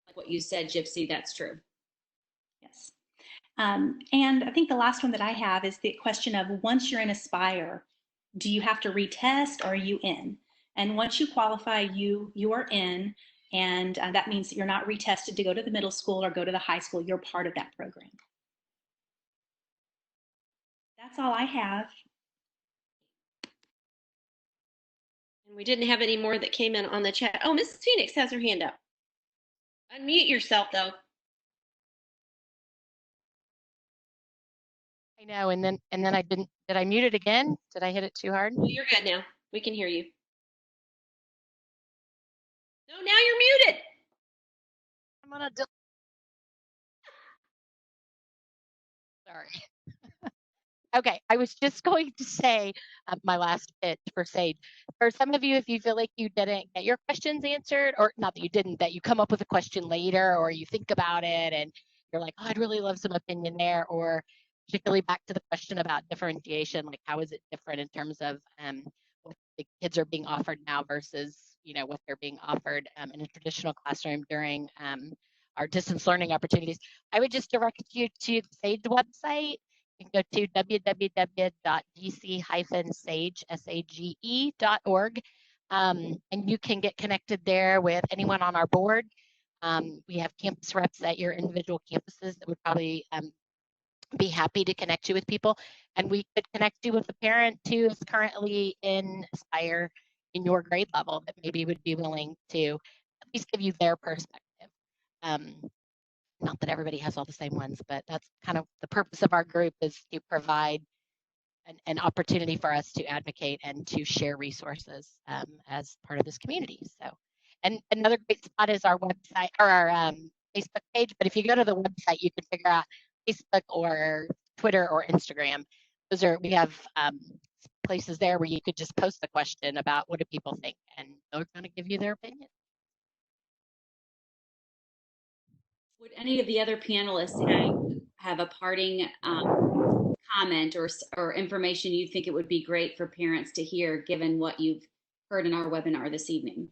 [SPEAKER 1] like what you said, Gypsy, that's true.
[SPEAKER 6] Yes. And I think the last one that I have is the question of, once you're in Aspire, do you have to retest or are you in? And once you qualify, you are in, and that means that you're not retested to go to the middle school or go to the high school. You're part of that program. That's all I have.
[SPEAKER 3] And we didn't have any more that came in on the chat. Oh, Mrs. Phoenix has her hand up. Unmute yourself, though.
[SPEAKER 7] I know, and then I didn't. Did I mute it again? Did I hit it too hard?
[SPEAKER 3] Well, you're good now. We can hear you. No, now you're muted.
[SPEAKER 7] I'm gonna sorry. Okay, I was just going to say my last pitch for Sage. For some of you, if you feel like you didn't get your questions answered, or not that you didn't, that you come up with a question later, or you think about it and you're like, oh, I'd really love some opinion there, or particularly back to the question about differentiation, like how is it different in terms of what the kids are being offered now versus, you know, what they're being offered in a traditional classroom during our distance learning opportunities. I would just direct you to the Sage website. You can go to www.dc-sage.org, and you can get connected there with anyone on our board. We have campus reps at your individual campuses that would probably be happy to connect you with people, and we could connect you with a parent who is currently in Aspire in your grade level that maybe would be willing to at least give you their perspective. Not that everybody has all the same ones, but that's kind of the purpose of our group, is to provide an opportunity for us to advocate and to share resources as part of this community. So, and another great spot is our website or our Facebook page. But if you go to the website, you can figure out Facebook or Twitter or Instagram. We have places there where you could just post the question about what do people think, and they're going to give you their opinion.
[SPEAKER 1] Would any of the other panelists have a parting comment or information you think it would be great for parents to hear, given what you've heard in our webinar this evening?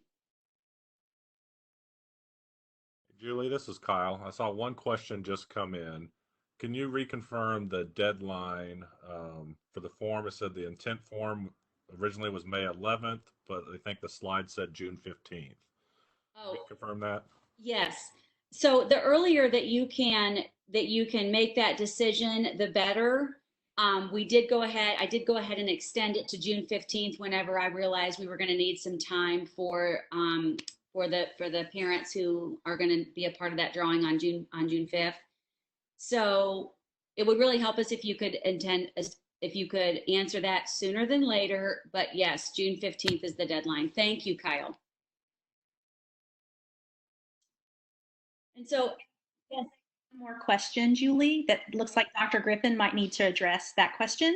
[SPEAKER 13] Julie, this is Kyle. I saw one question just come in. Can you reconfirm the deadline for the form? It said the intent form originally was May 11th, but I think the slide said June 15th.
[SPEAKER 1] Oh,
[SPEAKER 13] confirm that?
[SPEAKER 1] Yes. So the earlier that you can make that decision, the better. I did go ahead and extend it to June 15th whenever I realized we were going to need some time for the parents who are going to be a part of that drawing on June 5th. So it would really help us if you could if you could answer that sooner than later. But yes, June 15th is the deadline. Thank you, Kyle. And so,
[SPEAKER 6] yes, one more question, Julie, that looks like Dr. Griffin might need to address that question.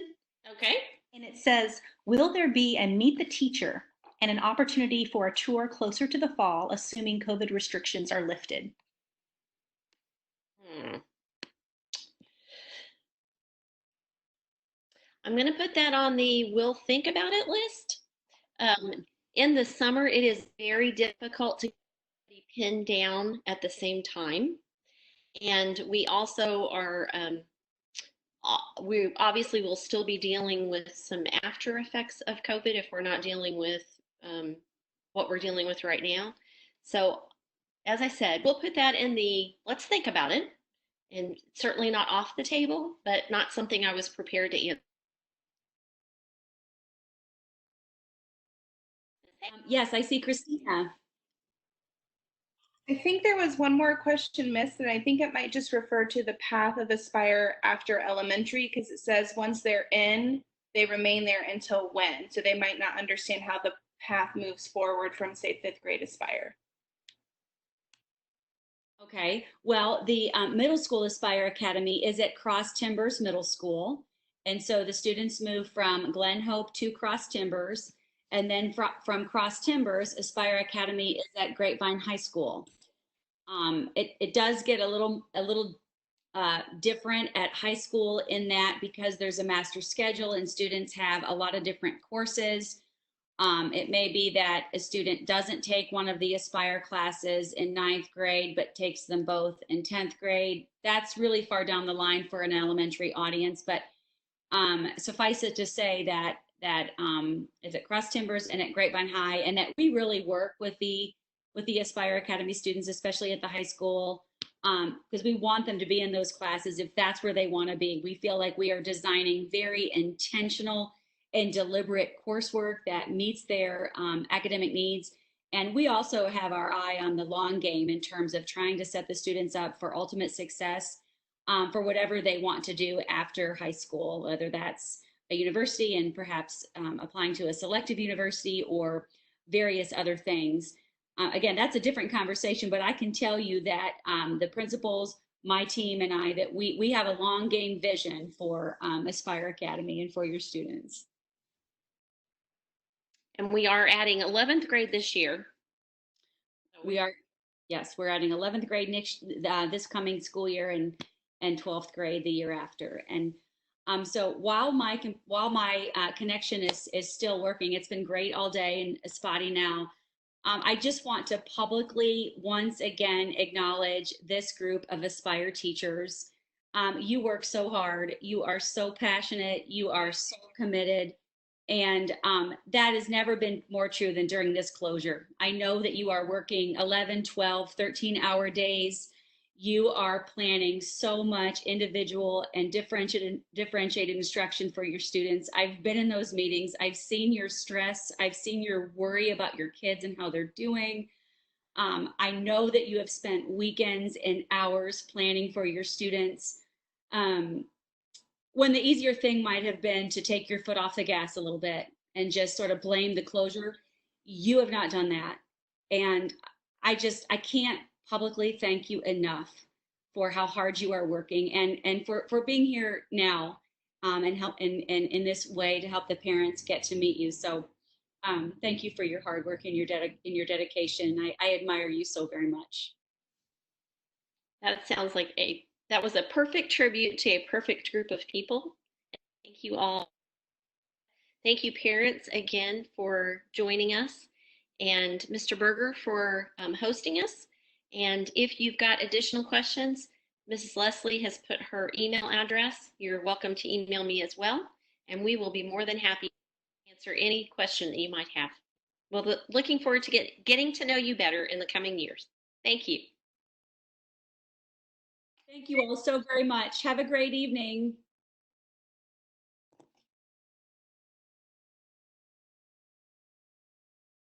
[SPEAKER 3] Okay.
[SPEAKER 6] And it says, will there be a meet the teacher and an opportunity for a tour closer to the fall, assuming COVID restrictions are lifted?
[SPEAKER 3] I'm going to put that on the we'll think about it list. In the summer, it is very difficult to be pinned down at the same time. And we also are, we obviously will still be dealing with some after effects of COVID if we're not dealing with what we're dealing with right now. So, as I said, we'll put that in the let's think about it, and certainly not off the table, but not something I was prepared to answer.
[SPEAKER 1] Yes, I see Christina.
[SPEAKER 14] I think there was one more question missed, and I think it might just refer to the path of Aspire after elementary, because it says once they're in, they remain there until when. So they might not understand how the path moves forward from, say, 5th grade Aspire.
[SPEAKER 1] Okay, well, the middle school Aspire Academy is at Cross Timbers Middle School. And so the students move from Glen Hope to Cross Timbers. And then from Cross Timbers, Aspire Academy is at Grapevine High School. It does get a little different at high school in that because there's a master schedule and students have a lot of different courses. It may be that a student doesn't take one of the Aspire classes in 9th grade, but takes them both in 10th grade. That's really far down the line for an elementary audience, but suffice it to say that is at Cross Timbers and at Grapevine High, and that we really work with the Aspire Academy students, especially at the high school, because we want them to be in those classes if that's where they want to be. We feel like we are designing very intentional and deliberate coursework that meets their academic needs. And we also have our eye on the long game in terms of trying to set the students up for ultimate success for whatever they want to do after high school, whether that's a university and perhaps applying to a selective university or various other things. Again, that's a different conversation, but I can tell you that the principals, my team, and I, that we have a long game vision for Aspire Academy and for your students.
[SPEAKER 3] And we are adding 11th grade this year.
[SPEAKER 1] We are, yes, we're adding 11th grade next this coming school year and 12th grade the year after. And so while my connection is still working, it's been great all day and spotty now. I just want to publicly once again acknowledge this group of Aspire teachers. You work so hard. You are so passionate. You are so committed. And that has never been more true than during this closure. I know that you are working 11, 12, 13-hour days. You are planning so much individual and differentiated instruction for your students. I've been in those meetings. I've seen your stress. I've seen your worry about your kids and how they're doing. I know that you have spent weekends and hours planning for your students. When the easier thing might have been to take your foot off the gas a little bit and just sort of blame the closure, you have not done that. And I can't publicly thank you enough for how hard you are working and for being here now and help in this way to help the parents get to meet you. So thank you for your hard work and your dedication. I admire you so very much.
[SPEAKER 3] That sounds like that was a perfect tribute to a perfect group of people. Thank you all. Thank you, parents, again for joining us, and Mr. Berger for hosting us. And if you've got additional questions, Mrs. Leslie has put her email address. You're welcome to email me as well, and we will be more than happy to answer any question that you might have. We'll be looking forward to getting to know you better in the coming years. Thank you.
[SPEAKER 1] Thank you all so very much. Have a great evening.